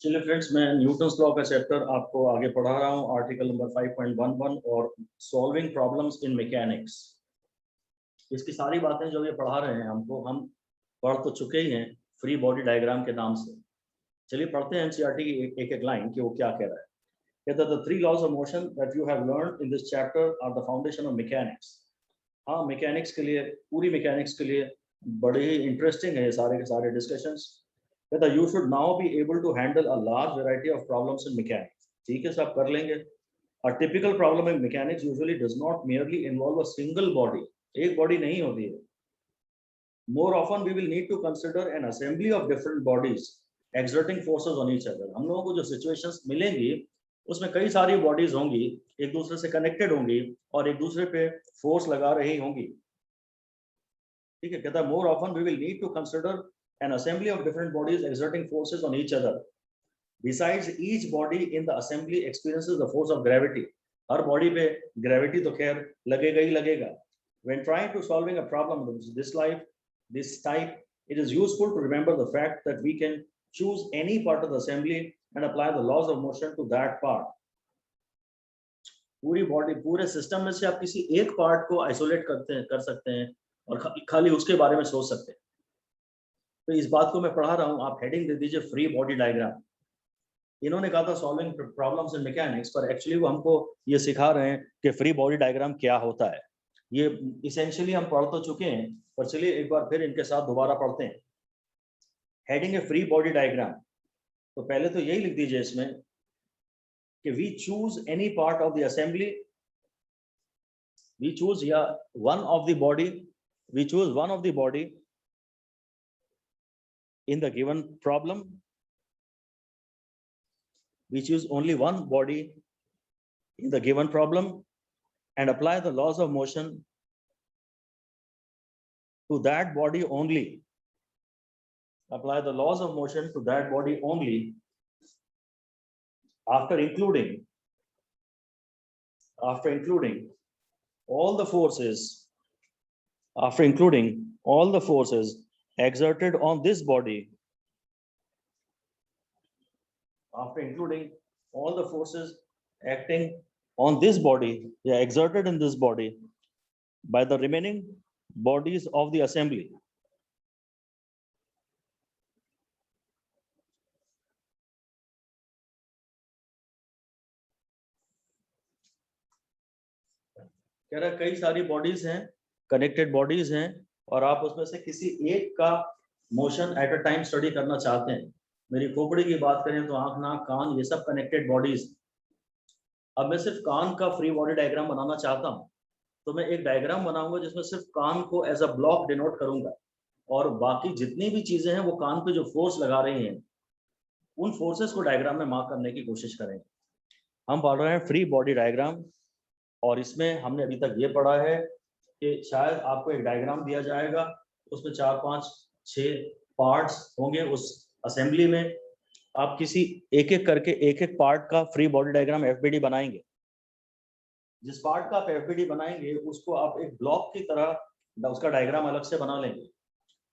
चलिए फ्रेंड्स, मैं Newton's law का चैप्टर आपको आगे पढ़ा रहा हूँ, आर्टिकल नंबर 5.11 और सॉल्विंग प्रॉब्लम्स इन मैकेनिक्स। इसकी सारी बातें जो ये पढ़ा रहे हैं हमको, हम पढ़ तो चुके ही हैं फ्री बॉडी डायग्राम के नाम से। चलिए पढ़ते हैं एनसीईआरटी की एक एक लाइन कि वो क्या कह रहा है। कहता है the three laws of motion that you have learned in this chapter are the foundation of mechanics. हाँ, मैकेनिक्स के लिए, पूरी मैकेनिक्स के लिए बड़े ही इंटरेस्टिंग है ये सारे के सारे डिस्कशंस। कहता है you should now be able to handle a large variety of problems in mechanics. ठीक है, सब कर लेंगे। A typical problem in mechanics usually does not merely involve a single body. एक बॉडी नहीं होती है। More often we will need to consider an assembly of different bodies exerting forces on each other. हम लोगों को जो situations मिलेंगी उसमें कई सारी bodies होंगी, एक दूसरे से connected होंगी और एक दूसरे पे force लगा रही होंगी। ठीक है, कहता है more often we will need to consider an assembly of different bodies exerting forces on each other. Besides, each body in the assembly experiences the force of gravity. Her body पे gravity तो खैर लगेगा ही लगेगा। When trying to solving a problem of this type, it is useful to remember the fact that we can choose any part of the assembly and apply the laws of motion to that part. पूरी body, पूरे system में से आप किसी एक part को isolate कर सकते हैं और खाली उसके बारे में सोच सकते हैं। तो इस बात को मैं पढ़ा रहा हूँ, आप हेडिंग दे दीजिए फ्री बॉडी डायग्राम। इन्होंने कहा था सॉल्विंग प्रॉब्लम्स इन मैकेनिक्स, पर एक्चुअली वो हमको ये सिखा रहे हैं कि फ्री बॉडी डायग्राम क्या होता है। ये इसेंशियली हम पढ़ तो चुके हैं, पर चलिए एक बार फिर इनके साथ दोबारा पढ़ते हैं। हेडिंग है फ्री बॉडी डायग्राम। तो पहले तो यही लिख दीजिए इसमें कि we choose any part of the assembly, we choose या one of the body, we choose one of the body in the given problem. We choose only one body in the given problem and apply the laws of motion to that body only. Apply the laws of motion to that body only after including all the forces, exerted on this body, after including all the forces acting on this body, exerted in this body by the remaining bodies of the assembly. कह रहा है कई सारी bodies हैं, connected bodies हैं, और आप उसमें से किसी एक का motion at a time study करना चाहते हैं। मेरी खोपड़ी की बात करें तो आंख, नाक, कान, ये सब कनेक्टेड बॉडीज। अब मैं सिर्फ कान का फ्री बॉडी डायग्राम बनाना चाहता हूँ, तो मैं एक डायग्राम बनाऊंगा जिसमें सिर्फ कान को एज अ ब्लॉक डिनोट करूंगा, और बाकी जितनी भी चीजें हैं वो कान पे जो फोर्स लगा रही हैं उन फोर्सेस को डायग्राम में मार्क करने की कोशिश करेंगे। हम पढ़ रहे हैं फ्री बॉडी डायग्राम, और इसमें हमने अभी तक ये पढ़ा है कि शायद आपको एक डायग्राम दिया जाएगा, उसमें 4, 5, 6 पार्ट्स होंगे। उस असेंबली में आप किसी एक एक करके एक एक पार्ट का फ्री बॉडी डायग्राम एफबीडी बनाएंगे। जिस पार्ट का आप एफबीडी बनाएंगे उसको आप एक ब्लॉक की तरह उसका डायग्राम अलग से बना लेंगे,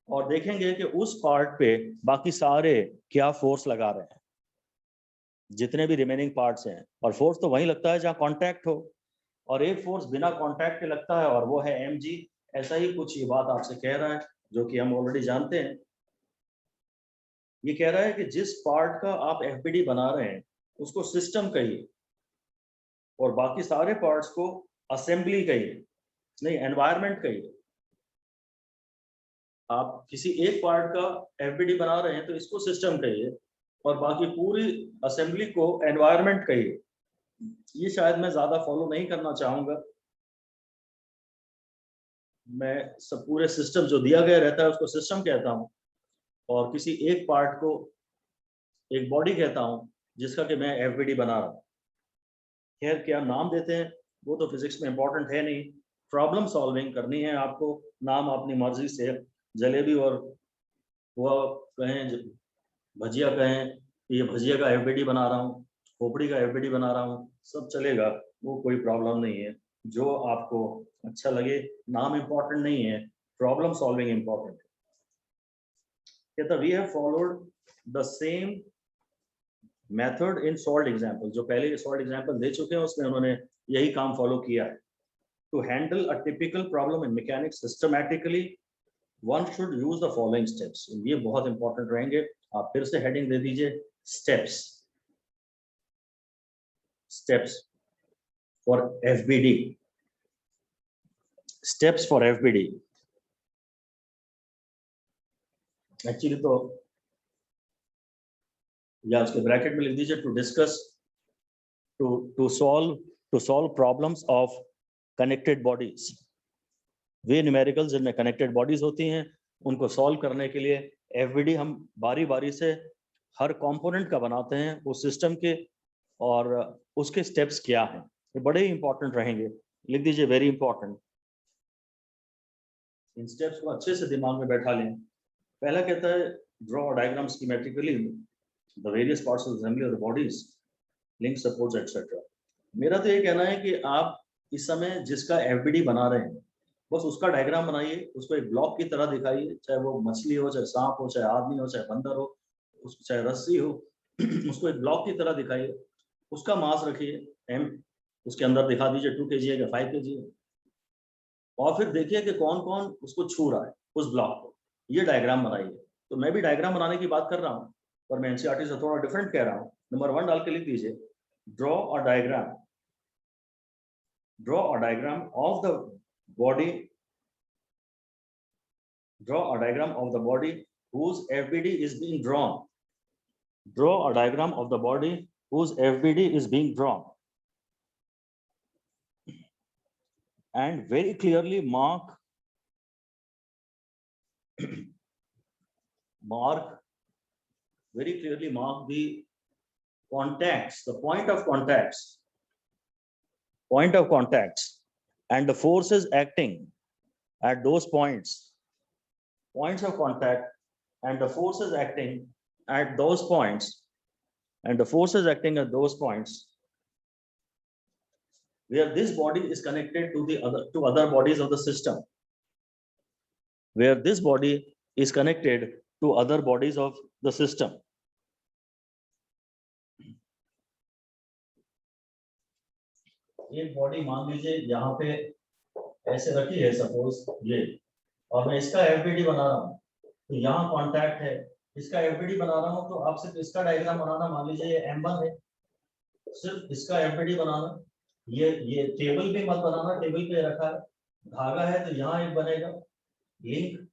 और देखेंगे कि उस पार्ट पे बाकी सारे क्या फोर्स लगा रहे हैं, जितने भी रिमेनिंग पार्ट्स हैं। और फोर्स तो वहीं लगता है जहाँ कॉन्टैक्ट हो, और एक फोर्स बिना कॉन्टैक्ट के लगता है और वो है mg। ऐसा ही कुछ ये बात आपसे कह रहा है, जो कि हम ऑलरेडी जानते हैं। ये कह रहा है कि जिस पार्ट का आप एफबीडी बना रहे हैं उसको सिस्टम कहिए, और बाकी सारे पार्ट्स को असेंबली कहिए, नहीं एनवायरनमेंट कहिए। आप किसी एक पार्ट का एफबीडी बना रहे हैं तो इसको सिस्टम कहिए, और बाकी पूरी असेंबली को एनवायरनमेंट कहिए। ये शायद मैं ज्यादा फॉलो नहीं करना चाहूंगा, मैं सब पूरे सिस्टम जो दिया गया रहता है उसको सिस्टम कहता हूँ, और किसी एक पार्ट को एक बॉडी कहता हूँ जिसका कि मैं एफबीडी बना रहा हूँ। खैर क्या नाम देते हैं वो तो फिजिक्स में इंपॉर्टेंट है नहीं, प्रॉब्लम सॉल्विंग करनी है आपको। नाम अपनी मर्जी से, जलेबी और वो कहें, भजिया कहें, ये भजिया का एफबीडी बना रहा हूँ, खोपड़ी का एफबीडी बना रहा हूँ, सब चलेगा, वो कोई प्रॉब्लम नहीं है। जो आपको अच्छा लगे, नाम इम्पोर्टेंट नहीं है, प्रॉब्लम सॉल्विंग इंपॉर्टेंट है। कहता we have followed the same method in solved example, जो पहले सॉल्व्ड एग्जांपल दे चुके हैं उसमें उन्होंने यही काम फॉलो किया है। To handle a typical problem in mechanics systematically one should use the following steps. ये बहुत इंपॉर्टेंट रहेंगे। आप फिर से हेडिंग दे दीजिए steps, steps for FBD, steps for FBD. Actually तो या उसके ब्रैकेट में लिख दीजिए to discuss, to solve problems of connected bodies. वे न्यूमेरिकल्स जिनमें कनेक्टेड बॉडीज होती हैं उनको सॉल्व करने के लिए एफबीडी हम बारी बारी से हर कंपोनेंट का बनाते हैं उस सिस्टम के, और उसके स्टेप्स क्या हैं ये बड़े ही इंपॉर्टेंट रहेंगे। लिख दीजिए वेरी इंपॉर्टेंट। इन स्टेप्स को अच्छे से दिमाग में बैठा लें। पहला कहता है draw diagram schematically the various parts of assembly of the bodies, link supports etcetera. मेरा तो ये कहना है कि आप इस समय जिसका एफबीडी बना रहे हैं बस उसका डायग्राम बनाइए, उसको एक ब्लॉक की तरह दिखाइए, चाहे वो मछली हो, चाहे सांप हो, चाहे आदमी हो, चाहे बंदर हो, चाहे रस्सी हो, उसको एक ब्लॉक की तरह दिखाइए, उसका मास रखिए एम, उसके अंदर दिखा दीजिए 2 kg है या 5 kg है, और फिर देखिए कि कौन कौन उसको छू रहा है उस ब्लॉक को। ये डायग्राम बनाइए। तो मैं भी डायग्राम बनाने की बात कर रहा हूँ पर मैं एनसीईआरटी से थोड़ा डिफरेंट कह रहा हूँ। नंबर 1 डाल के लिख दीजिए draw a diagram, draw a diagram of the body, draw a diagram of the body whose FBD is being drawn, draw a diagram of the body whose FBD is being drawn, and very clearly mark very clearly mark the contacts, the point of contacts and the forces acting at those points of contact, and the forces acting at those points, where this body is connected to other bodies of the system, where this body is connected to other bodies of the system. एक body मान लीजिए यहाँ पे ऐसे रखी है suppose ये, और मैं इसका एफबीडी बना रहा हूँ, तो यहाँ कॉन्टैक्ट है, इसका एफबीडी बना रहा हूँ, तो आप सिर्फ इसका डायग्राम बनाना। मान लीजिए ये M1 है, सिर्फ इसका एफबीडी बनाना। ये टेबल भी मत बनाना, टेबल पे रखा है। धागा है तो यहाँ एक बनेगा लिंक,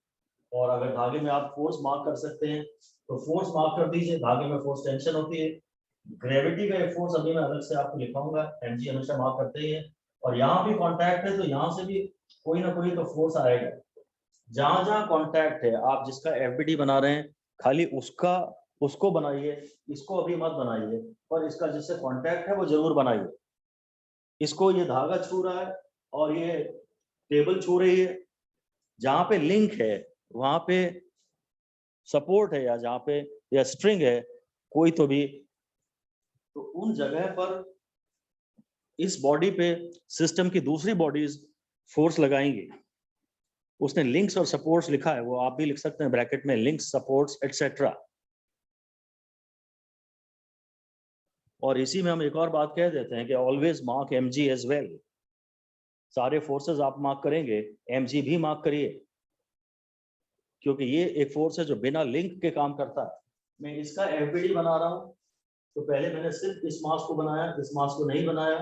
और अगर धागे में आप फोर्स मार्क कर सकते हैं तो फोर्स मार्क कर दीजिए। धागे में फोर्स टेंशन होती है, ग्रेविटी का एक फोर्स अभी मैं अलग से आपको लिखाऊंगा, mg हमेशा मार्क करते ही है। और यहाँ भी कांटेक्ट है तो यहाँ से भी कोई ना कोई तो फोर्स आएगा। जहां जहां कांटेक्ट है, आप जिसका एफबीडी बना रहे हैं खाली उसको बनाइए, इसको अभी मत बनाइए, पर इसका जिससे कांटेक्ट है वो जरूर बनाइए। इसको ये धागा छू रहा है और ये टेबल छू रही है, जहां पे लिंक है वहां पे सपोर्ट है, या जहां पे या स्ट्रिंग है कोई तो भी, तो उन जगह पर इस बॉडी पे सिस्टम की दूसरी बॉडीज फोर्स लगाएंगे। उसने लिंक्स और सपोर्ट्स लिखा है, वो आप भी लिख सकते हैं ब्रैकेट में, लिंक्स, सपोर्ट्स एटसेट्रा। और इसी में हम एक और बात कह देते हैं कि always mark mg as well. सारे फोर्सेस आप मार्क करेंगे, mg भी मार्क करिए, क्योंकि ये एक फोर्स है जो बिना लिंक के काम करता है। मैं इसका एफबीडी बना रहा हूँ तो पहले मैंने सिर्फ इस मास को बनाया, इस मास को नहीं बनाया,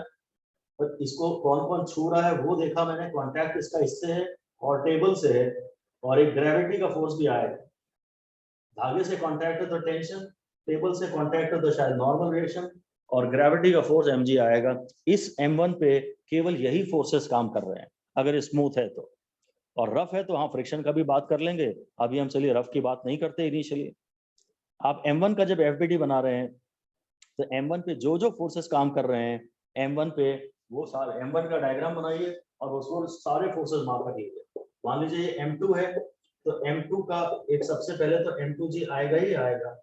पर इसको कौन कौन छू रहा है वो देखा मैंने। कॉन्टैक्ट इसका इससे है और टेबल से है, और एक ग्रेविटी का फोर्स भी आएगा। धागे से कॉन्टैक्ट है तो टेंशन, टेबल से कॉन्टैक्ट है तो शायद नॉर्मल रिएक्शन, और ग्रेविटी का फोर्स mg आएगा। इस m1 पे केवल यही फोर्सेस काम कर रहे हैं अगर स्मूथ है तो। और रफ है तो हाँ फ्रिक्शन का भी बात कर लेंगे, अभी हम चलिए रफ की बात नहीं करते इनिशियली। आप m1 का जब एफबीडी बना रहे हैं तो m1 पे जो जो फोर्सेस काम कर रहे हैं m1 पे, वो सारे m1 का डायग्राम बनाइए और उसको सारे फोर्सेस मार्क करिए। मान लीजिए ये m2 है तो m2 का एक सबसे पहले तो m2g आएगा ही आएगा,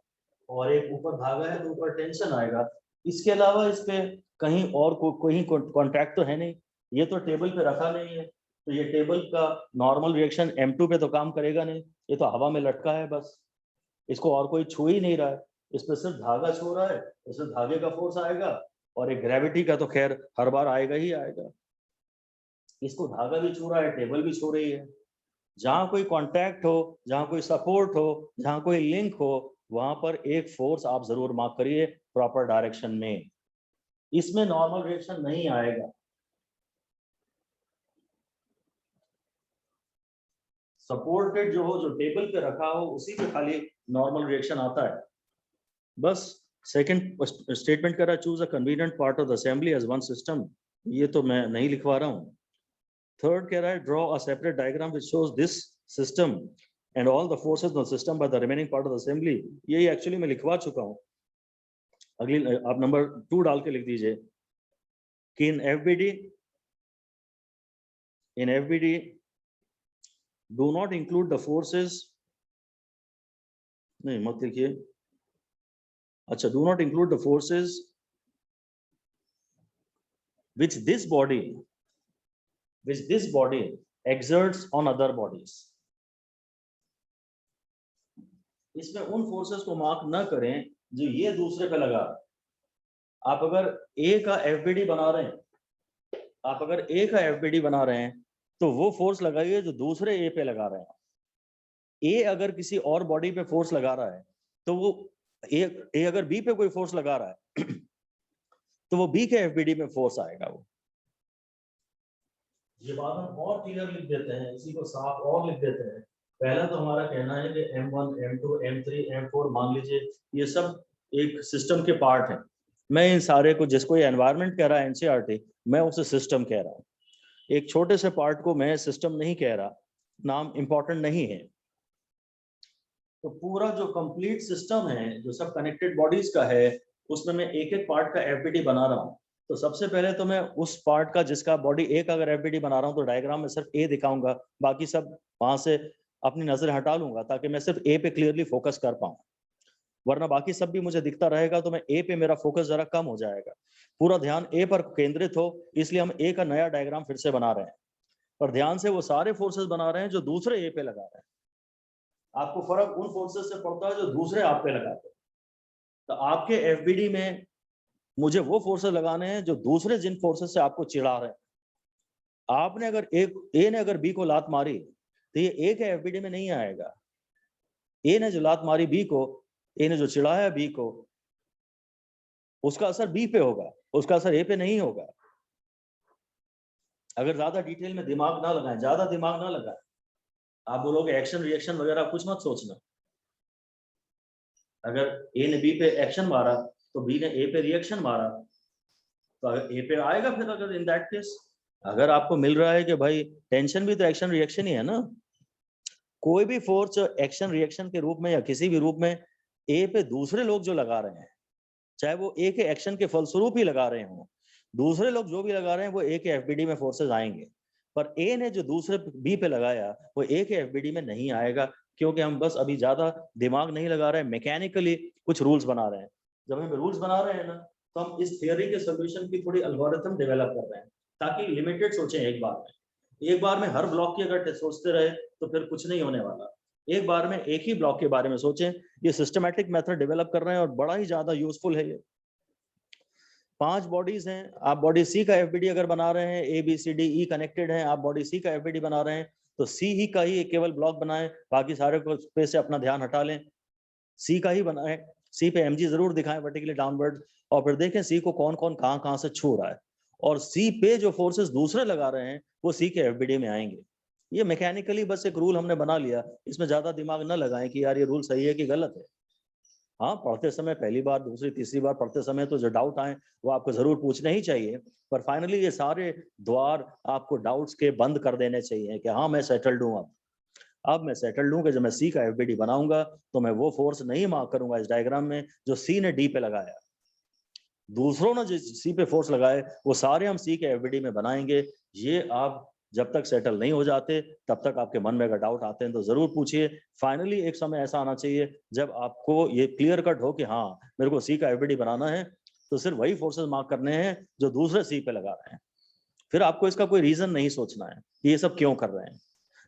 और एक ऊपर धागा है तो ऊपर टेंशन आएगा। इसके अलावा इस पे कहीं और कोई कॉन्ट्रैक्ट तो है नहीं, ये तो टेबल पे रखा नहीं है, तो ये टेबल का नॉर्मल रिएक्शन M2 पे तो काम करेगा नहीं, ये तो हवा में लटका है बस, इसको और कोई छू ही नहीं रहा है, इस पर सिर्फ धागा छू रहा है, इसमें धागे का फोर्स आएगा और एक ग्रेविटी का तो खैर हर बार आएगा ही आएगा। इसको धागा भी छू रहा है, टेबल भी छू रही है। जहां कोई कांटेक्ट हो, जहां कोई सपोर्ट हो, जहां कोई लिंक हो, वहां पर एक फोर्स आप जरूर मार्क करिए प्रॉपर डायरेक्शन में। इसमें नॉर्मल रिएक्शन नहीं आएगा। सपोर्टेड जो हो, जो टेबल पे रखा हो, उसी पे खाली नॉर्मल रिएक्शन आता है बस। सेकंड स्टेटमेंट कर रहा है, choose a convenient part of the assembly as one system, ये तो मैं नहीं लिखवा रहा हूँ। थर्ड कह रहा है, draw a separate diagram which shows this system and all the forces of the system by the remaining part of the assembly. यही एक्चुअली मैं लिखवा चुका हूँ। अगली आप नंबर 2 डाल के लिख दीजिए कि इन FBD do not include the forces, नहीं मत लिखिए, अच्छा, do not include the forces which this body exerts on other bodies। इसमें उन फोर्सेस को मार्क न करें जो ये दूसरे पे लगा। आप अगर A का FBD बना रहे हैं, आप अगर A का FBD बना रहे हैं तो वो फोर्स लगाइए जो दूसरे A पे लगा रहे हैं। A अगर किसी और बॉडी पे फोर्स लगा रहा है तो वो A अगर B पे कोई फोर्स लगा रहा है तो वो B के FBD में फोर्स आएगा। वो ये बात हम और क्लियर लिख देते हैं, इसी को साफ और लिख देते हैं। पहला तो हमारा कहना है कि M1, M2, M3, M4 मान लीजिए ये सब एक सिस्टम के पार्ट हैं। मैं इन सारे को, जिसको ये एनवायरनमेंट कह रहा है NCERT, मैं उसे सिस्टम कह रहा हूँ। एक छोटे से पार्ट को मैं सिस्टम नहीं कह रहा, नाम इंपॉर्टेंट नहीं है। तो पूरा जो कंप्लीट सिस्टम है, जो सब कनेक्टेड बॉडीज का है, उसमें मैं एक एक पार्ट का FBD बना रहा हूँ। तो सबसे पहले तो मैं उस पार्ट का, जिसका बॉडी A का अगर FBD बना रहा हूँ तो डायग्राम में सिर्फ A दिखाऊंगा, बाकी सब वहां से अपनी नजर हटा लूंगा ताकि मैं सिर्फ A पे क्लियरली फोकस कर पाऊँ। वरना बाकी सब भी मुझे दिखता रहेगा तो मैं A पे मेरा फोकस जरा कम हो जाएगा। पूरा ध्यान A पर केंद्रित हो, इसलिए हम A का नया डायग्राम फिर से बना रहे हैं। पर ध्यान से वो सारे फोर्सेस बना रहे हैं जो दूसरे A पे लगा रहे हैं। आपको फर्क उन फोर्सेस से पड़ता है जो दूसरे आप पे लगाते हैं। तो आपके FBD में मुझे वो फोर्सेस लगाने हैं जो दूसरे जिन फोर्सेस से आपको चिढ़ा रहे हैं। आपने अगर A ने अगर B को लात मारी तो ये A के FBD में नहीं आएगा। A ने जो लात मारी B को, A ने जो चिढ़ाया B को, उसका असर B पे होगा, उसका असर A पे नहीं होगा। अगर ज्यादा डिटेल में दिमाग ना लगाएं, ज्यादा दिमाग ना लगाएं। आप बोलोगे एक्शन रिएक्शन वगैरह कुछ मत सोचना। अगर A ने B पे एक्शन मारा तो B ने A पे रिएक्शन मारा, तो अगर A पे आएगा फिर। अगर इन दैट केस अगर आपको मिल रहा है कि भाई टेंशन भी तो एक्शन रिएक्शन ही है ना, कोई भी फोर्स एक्शन रिएक्शन के रूप में या किसी भी रूप में A पे दूसरे लोग जो लगा रहे हैं, चाहे वो A के एक्शन के फलस्वरूप ही लगा रहे हों, दूसरे लोग जो भी लगा रहे हैं वो A के FBD में फोर्सेस आएंगे। पर A ने जो दूसरे B पे लगाया वो A के FBD में नहीं आएगा, क्योंकि हम बस अभी ज्यादा दिमाग नहीं लगा रहे हैं, मैकेनिकली कुछ रूल्स बना रहे हैं। जब हम रूल्स बना रहे हैं ना, तो हम इस थियोरी के सोल्यूशन की थोड़ी एल्गोरिथम डेवलप कर रहे हैं ताकि लिमिटेड सोचें। एक बार में हर ब्लॉक की अगर सोचते रहे तो फिर कुछ नहीं होने वाला। एक बार में एक ही ब्लॉक के बारे में सोचें। ये सिस्टमैटिक मेथड डेवलप कर रहे हैं और बड़ा ही ज्यादा यूजफुल है ये। 5 बॉडीज हैं, आप बॉडी C का FBD अगर बना रहे हैं, A B C D E connected हैं, आप बॉडी C का FBD बना रहे हैं तो C ही का ही केवल ब्लॉक बनाएं, बाकी सारे को पे से अपना ध्यान हटा लें, C का ही बनाएं। C पे mg जरूर दिखाएं वर्टिकली डाउनवर्ड, और फिर देखें C को कौन कौन कहां से छू रहा है, और C पे जो फोर्सेस दूसरे लगा रहे हैं वो C के FBD में आएंगे। ये मैकेनिकली बस एक रूल हमने बना लिया, इसमें ज्यादा दिमाग न लगाएं कि यार ये रूल सही है कि गलत है। हाँ, पढ़ते समय पहली बार, दूसरी, तीसरी बार पढ़ते समय तो जो डाउट आए वो आपको जरूर पूछने ही चाहिए, पर फाइनली ये सारे द्वार आपको डाउट्स के बंद कर देने चाहिए कि हाँ मैं सेटल्ड हूँ। अब मैं सेटल्ड हूँ कि जब मैं C का FBD बनाऊंगा तो मैं वो फोर्स नहीं मार्क करूंगा इस डायग्राम में जो C ने D पे लगाया। दूसरों ने जो C पे फोर्स लगाए वो सारे हम C के FBD में बनाएंगे। ये आप जब तक सेटल नहीं हो जाते तब तक आपके मन में अगर डाउट आते हैं तो जरूर पूछिए। फाइनली एक समय ऐसा आना चाहिए जब आपको ये क्लियर कट हो कि हाँ मेरे को C का FBD बनाना है, तो सिर्फ वही फोर्सेस मार्क करने हैं जो दूसरे C पे लगा रहे हैं। फिर आपको इसका कोई रीजन नहीं सोचना है कि ये सब क्यों कर रहे हैं।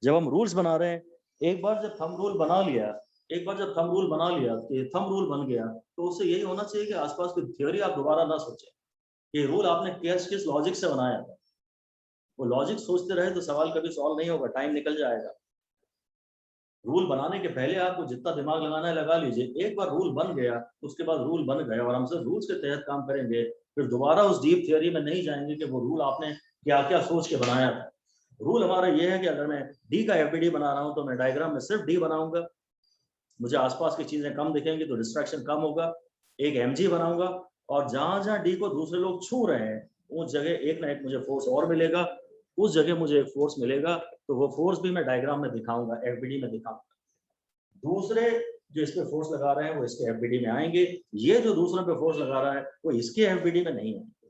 जब हम रूल्स बना रहे हैं, एक बार जब थंब रूल बना लिया कि थंब रूल बन गया, तो उससे यही होना चाहिए कि आसपास की थ्योरी आप दोबारा ना सोचें। ये रूल आपने किस लॉजिक से बनाया था, वो लॉजिक सोचते रहे तो सवाल कभी सॉल्व नहीं होगा, टाइम निकल जाएगा। रूल बनाने के पहले आपको जितना दिमाग लगाना है लगा लीजिए। एक बार रूल बन गया, उसके बाद रूल बन गए और हम सिर्फ रूल्स के तहत काम करेंगे, फिर दोबारा उस डीप थ्योरी में नहीं जाएंगे कि वो रूल आपने क्या क्या सोच के बनाया था। रूल हमारा ये है कि अगर मैं डी का एफबीडी बना रहा हूं तो मैं डायग्राम में सिर्फ डी बनाऊंगा, मुझे आसपास की चीजें कम दिखेंगी तो डिस्ट्रैक्शन कम होगा। एक एमजी बनाऊंगा और जहां जहां डी को दूसरे लोग छू रहे हैं उस जगह एक ना एक मुझे फोर्स और मिलेगा, उस जगह मुझे एक फोर्स मिलेगा, तो वो फोर्स भी मैं डायग्राम में दिखाऊंगा, एफबीडी में दिखाऊंगा। दूसरे जो इस पे फोर्स लगा रहे हैं वो इसके एफबीडी में आएंगे, ये जो दूसरे पे फोर्स लगा रहा है वो इसके एफबीडी में नहीं आएंगे।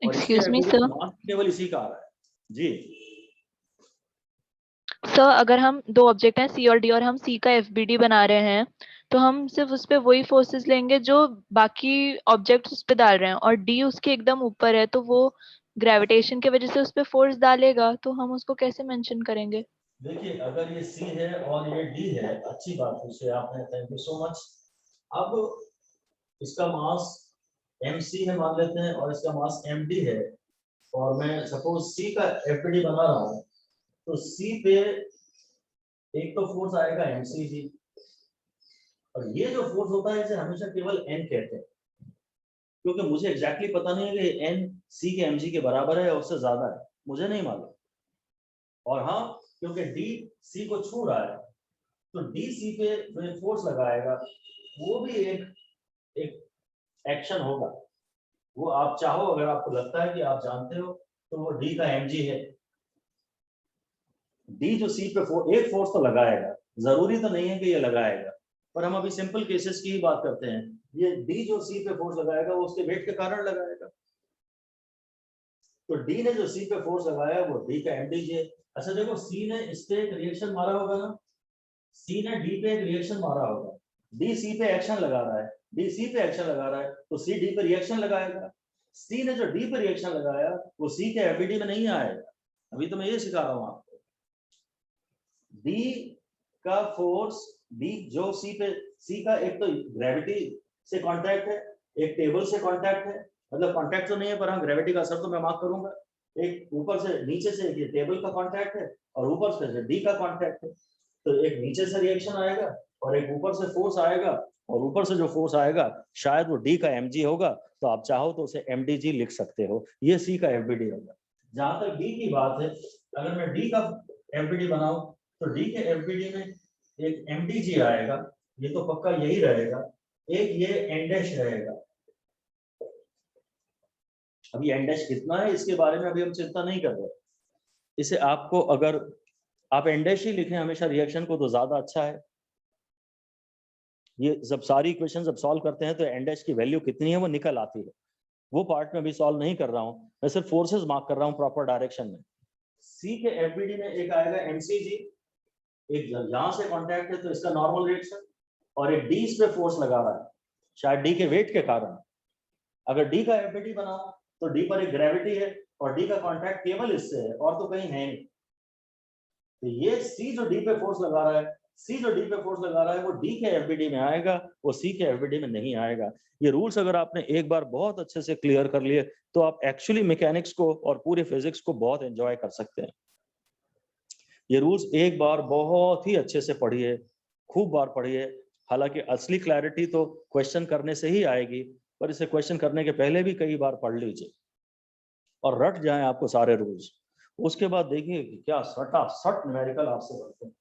और इसके एक्सक्यूज मी एफबीडी सर, में केवल इसी का आ रहा है। जी सर अगर हम दो ऑब्जेक्ट हैं सी और डी और हम सी का एफबीडी बना रहे हैं, तो हम सिर्फ उस पे वही फोर्सेस लेंगे जो बाकी ऑब्जेक्ट्स उस पे डाल रहे हैं, और डी उसके एकदम ऊपर है तो वो ग्रेविटेशन की वजह से उस पे फोर्स डालेगा, तो हम उसको कैसे मेंशन करेंगे? देखिए, अगर ये सी है और ये डी है, अच्छी बात पूछी आपने, थैंक यू सो मच। अब इसका मास mc है मान लेते हैं और इसका मास md है, और मैं सपोज सी का एफबीडी बना रहा हूं, तो सी पे एक तो फोर्स आएगा mc जी, और ये जो फोर्स होता है इसे हमेशा केवल n कहते हैं, क्योंकि मुझे एग्जैक्टली पता नहीं है कि n c के mg के बराबर है या उससे ज्यादा है, मुझे नहीं मालूम। और हाँ, क्योंकि d c को छू रहा है तो d c पे जो फोर्स लगाएगा वो भी एक एक्शन होगा। वो आप चाहो, अगर आपको लगता है कि आप जानते हो, तो वो d का mg है। d जो c पे एक फोर्स तो लगाएगा, जरूरी तो नहीं है कि ये लगाएगा, पर हम अभी सिंपल केसेस की ही बात करते हैं। ये d जो c पे फोर्स लगाएगा वो उसके वेट के कारण लगाएगा, तो d ने जो c पे फोर्स लगाया वो d का mg है। अच्छा देखो, c ने इस पे एक रिएक्शन मारा होगा ना, c ने d पे एक रिएक्शन मारा होगा, d c पे एक्शन लगा रहा है, d c पे एक्शन लगा रहा है, तो c d पे रिएक्शन लगाएगा। c ने जो d पे रिएक्शन लगाया वो c के एफबीडी में नहीं आएगा। अभी तो मैं ये सिखा रहा हूँ आपको। d का फोर्स, d जो c का एक तो ग्रेविटी से कांटेक्ट है, एक टेबल से कांटेक्ट है, मतलब कांटेक्ट तो नहीं है पर हाँ ग्रेविटी का असर तो मैं मार्क करूंगा। एक ऊपर से नीचे से ये टेबल का कांटेक्ट है और ऊपर से d का कांटेक्ट है, तो एक नीचे से रिएक्शन आएगा और एक ऊपर से फोर्स आएगा, और ऊपर से जो फोर्स आएगा शायद वो d का mg होगा, तो आप चाहो तो उसे mdg लिख सकते हो, ये c का fbd होगा। जहां तक d की बात है, अगर मैं d का fbd बनाऊं तो d के fbd में एक mdg आएगा, ये तो पक्का यही रहेगा, एक ये n डैश रहेगा। अभी n डैश कितना है इसके बारे में अभी हम चिंता नहीं कर रहे, इसे आपको अगर आप n डैश ही लिखें हमेशा रिएक्शन को तो ज्यादा अच्छा है। ये जब सारी इक्वेशन जब सॉल्व करते हैं तो n डैश की वैल्यू कितनी है वो निकल आती है, वो पार्ट में अभी सॉल्व नहीं कर रहा हूं, मैं सिर्फ फोर्सेस मार्क कर रहा हूं प्रॉपर डायरेक्शन में। c के एफबीडी में एक आएगा mcg, एक यहां से कांटेक्ट है तो इसका नॉर्मल रिएक्शन, और एक d इस पे फोर्स लगा रहा है शायद d के वेट के कारण। अगर d का एफबीडी बनाओ तो d पर एक ग्रेविटी है और d का कांटेक्ट केवल इससे है और तो कहीं है नहीं, तो ये c जो d पे फोर्स लगा रहा है, c जो d पे फोर्स लगा रहा है वो d के एफबीडी में आएगा, वो c के एफबीडी में नहीं आएगा। ये रूल्स अगर आपने एक बार बहुत अच्छे से क्लियर कर लिए तो आप एक्चुअली मैकेनिक्स को और पूरे फिजिक्स को बहुत एंजॉय कर सकते हैं। ये रूल्स एक बार बहुत ही अच्छे से पढ़िए, खूब बार पढ़िए। हालांकि असली क्लैरिटी तो क्वेश्चन करने से ही आएगी, पर इसे क्वेश्चन करने के पहले भी कई बार पढ़ लीजिए और रट जाएं आपको सारे रूल्स। उसके बाद देखिए कि क्या सटासट न्यूमेरिकल आपसे बनते हैं।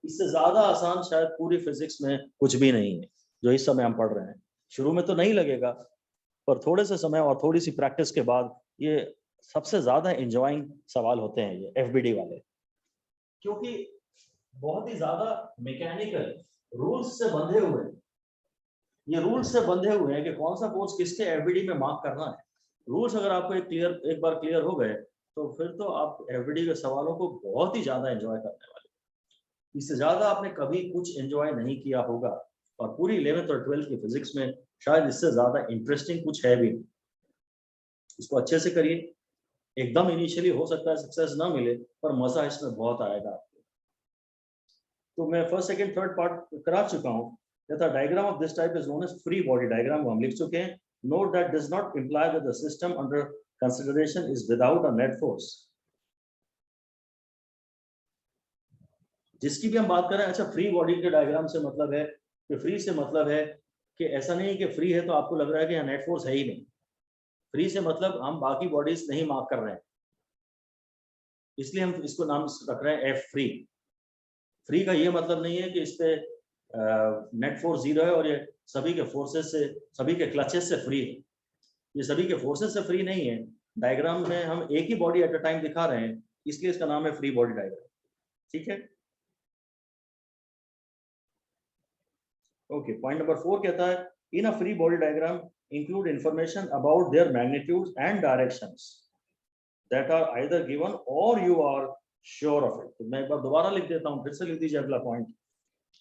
इससे ज्यादा आसान शायद पूरी फिजिक्स में कुछ भी नहीं है जो इस समय हम पढ़ रहे हैं। शुरू में तो नहीं लगेगा, पर थोड़े से समय और थोड़ी सी प्रैक्टिस के बाद ये सबसे ज्यादा एंजॉइंग सवाल होते हैं ये एफबीडी वाले, क्योंकि बहुत ही ज्यादा मैकेनिकल रूल्स से बंधे हुए हैं। ये रूल्स से बंधे हुए हैं कि कौन सा फोर्स किसके एफबीडी में मार्क करना है। रूल्स अगर आपको एक बार क्लियर हो गए तो फिर तो आप एफबीडी के सवालों को बहुत ही ज्यादा एंजॉय करने वाले। इससे ज्यादा आपने कभी कुछ एंजॉय नहीं किया होगा, और पूरी 11th और 12th की फिजिक्स में शायद इससे ज्यादा इंटरेस्टिंग कुछ है भी नहीं। इसको अच्छे से करिए, एकदम इनिशियली हो सकता है सक्सेस ना मिले, पर मजा इसमें बहुत आएगा आपको। तो मैं फर्स्ट सेकंड थर्ड पार्ट करा चुका हूँ। The diagram of this type is known as free body diagram, हम लिख चुके हैं। Note that does not imply that the system under consideration is without a net force। जिसकी भी हम बात कर रहे हैं, अच्छा फ्री बॉडी के डायग्राम से मतलब है कि फ्री से मतलब है कि ऐसा नहीं है कि फ्री है तो आपको लग रहा है कि यहाँ नेट फोर्स है ही नहीं। फ्री से मतलब हम बाकी बॉडीज नहीं मार्क कर रहे हैं, इसलिए हम इसको नाम रख रहे हैं एफ फ्री। फ्री का ये मतलब नहीं है कि इस पे नेट फोर्स जीरो है और ये सभी के फोर्सेस से, सभी के क्लचेस से फ्री है। ये सभी के फोर्सेस से फ्री नहीं है। डायग्राम में हम एक ही बॉडी एट अ टाइम दिखा रहे हैं, इसलिए इसका नाम है फ्री बॉडी डायग्राम। ठीक है, ओके। पॉइंट नंबर 4 कहता है in a free body diagram include information about their magnitude and directions that are either given or you are sure of it. तो मैं एक बार दोबारा लिख देता हूं, फिर से लिख दीजिए अगला point.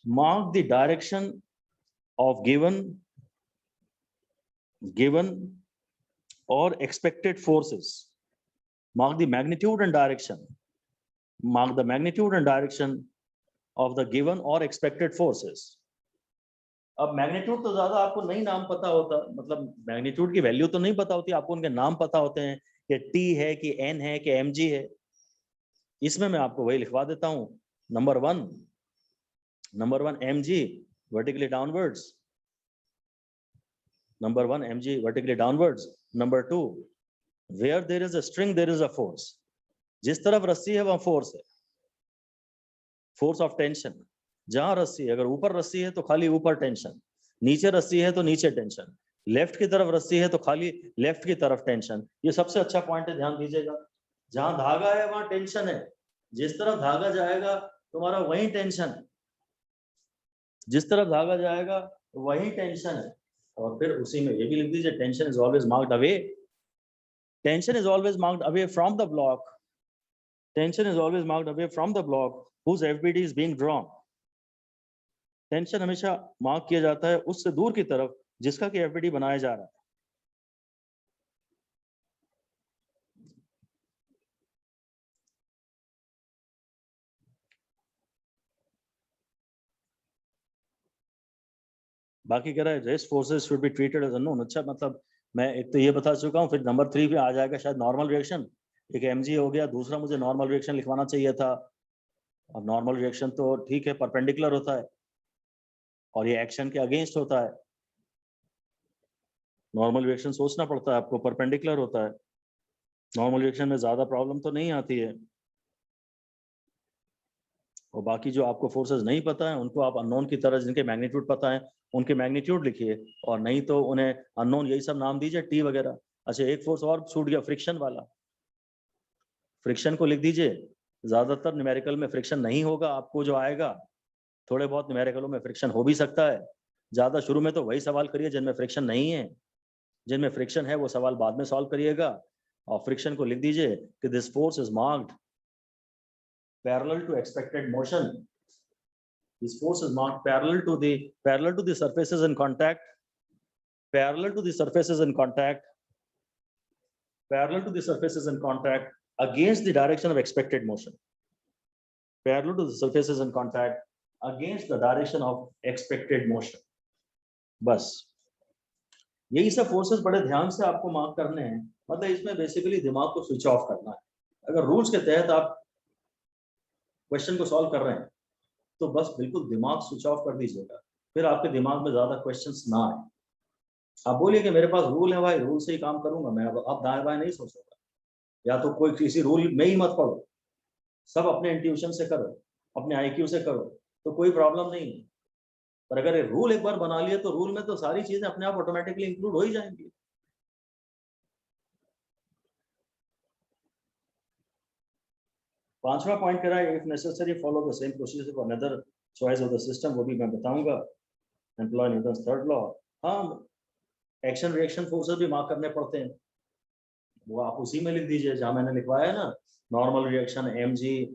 mark the direction of given or expected forces, mark the magnitude and direction, mark the magnitude and direction of the given or expected forces। अब मैग्नीट्यूड तो ज्यादा आपको नहीं नाम पता होता, मतलब मैग्नीट्यूड की वैल्यू तो नहीं पता होती आपको, उनके नाम पता होते हैं कि टी है कि एन है कि एम जी है। इसमें मैं आपको वही लिखवा देता हूं। Number one mg vertically downwards, number 1 mg vertically downwards, number 2 where there is a string there is a force, जिस तरफ रस्सी है वहां फोर्स है, फोर्स ऑफ टेंशन। जहां रस्सी है, अगर ऊपर रस्सी है तो खाली ऊपर टेंशन, नीचे रस्सी है तो नीचे टेंशन, लेफ्ट की तरफ रस्सी है तो खाली लेफ्ट की तरफ टेंशन। ये सबसे अच्छा पॉइंट है, ध्यान दीजिएगा। जहां धागा है वहां टेंशन है, जिस तरफ धागा जाएगा तुम्हारा वही टेंशन, जिस तरफ धागा जाएगा वही टेंशन है। और फिर उसी में ये भी लिख दीजिए, tension is always marked away, tension is always marked away from the block, tension is always marked away from the block whose FBD is being drawn। Tension हमेशा मार्क किया जाता है उससे दूर की तरफ जिसका कि FBD बनाया जा रहा है। बाकी कह रहा है rest forces should be treated as unknown. अच्छा, मतलब मैं एक तो ये बता चुका हूँ, फिर नंबर 3 पे आ जाएगा शायद नॉर्मल रिएक्शन। एक mg हो गया, दूसरा मुझे नॉर्मल रिएक्शन लिखवाना चाहिए था। और नॉर्मल रिएक्शन तो ठीक है, परपेंडिकुलर होता है और ये एक्शन के अगेंस्ट होता है। नॉर्मल रिएक्शन सोचना पड़ता है आपको, परपेंडिकुलर होता है। नॉर्मल रिएक्शन में ज्यादा प्रॉब्लम तो नहीं आती है। और बाकी जो आपको फोर्सेस नहीं पता है उनको आप अननोन की तरह, जिनके मैग्नीट्यूड पता है उनके मैग्नीट्यूड लिखिए, और नहीं तो उन्हें अननोन यही सब नाम दीजिए, टी वगैरह। अच्छा, एक फोर्स और छूट गया, फ्रिक्शन वाला। फ्रिक्शन को लिख दीजिए। ज्यादातर न्यूमेरिकल में फ्रिक्शन नहीं होगा, आपको जो आएगा थोड़े बहुत न्यूमेरिकलों में फ्रिक्शन हो भी सकता है। ज्यादा शुरू में तो वही सवाल करिए जिनमें फ्रिक्शन नहीं है, जिनमें फ्रिक्शन है वो सवाल बाद में सॉल्व करिएगा। और फ्रिक्शन को लिख दीजिए कि this force is marked parallel to expected motion, this force is marked parallel to the surfaces in contact, parallel to the surfaces in contact, parallel to the surfaces in contact against the direction of expected motion, parallel to the surfaces in contact against the direction of expected motion। बस यही सब forces बड़े ध्यान से आपको mark करने हैं। मतलब इसमें बेसिकली दिमाग को स्विच ऑफ करना है। अगर रूल्स के तहत आप क्वेश्चन को सॉल्व कर रहे हैं तो बस बिल्कुल दिमाग स्विच ऑफ कर दीजिएगा, फिर आपके दिमाग में ज्यादा क्वेश्चंस ना आए। आप बोलिए कि मेरे पास रूल है भाई, रूल से ही काम करूंगा मैं, अब दाएं बाएं नहीं सोचूंगा, या तो कोई किसी रूल में ही मत पढ़ो, सब अपने इंट्यूशन से करो, अपने IQ से करो, तो कोई प्रॉब्लम नहीं है। पर अगर ये रूल एक बार बना लिए तो रूल में तो सारी चीजें अपने आप ऑटोमेटिकली इंक्लूड हो ही जाएंगी। पांचवा पॉइंट कह रहा है if necessary follow the same procedure for another choice of the system, वो भी मैं बताऊंगा। Employ Newton's third law. हाँ, एक्शन रिएक्शन फोर्सेस भी मार्क करने पड़ते हैं, वो आप उसी में लिख दीजिए जहां मैंने लिखवाया है ना, नॉर्मल रिएक्शन, mg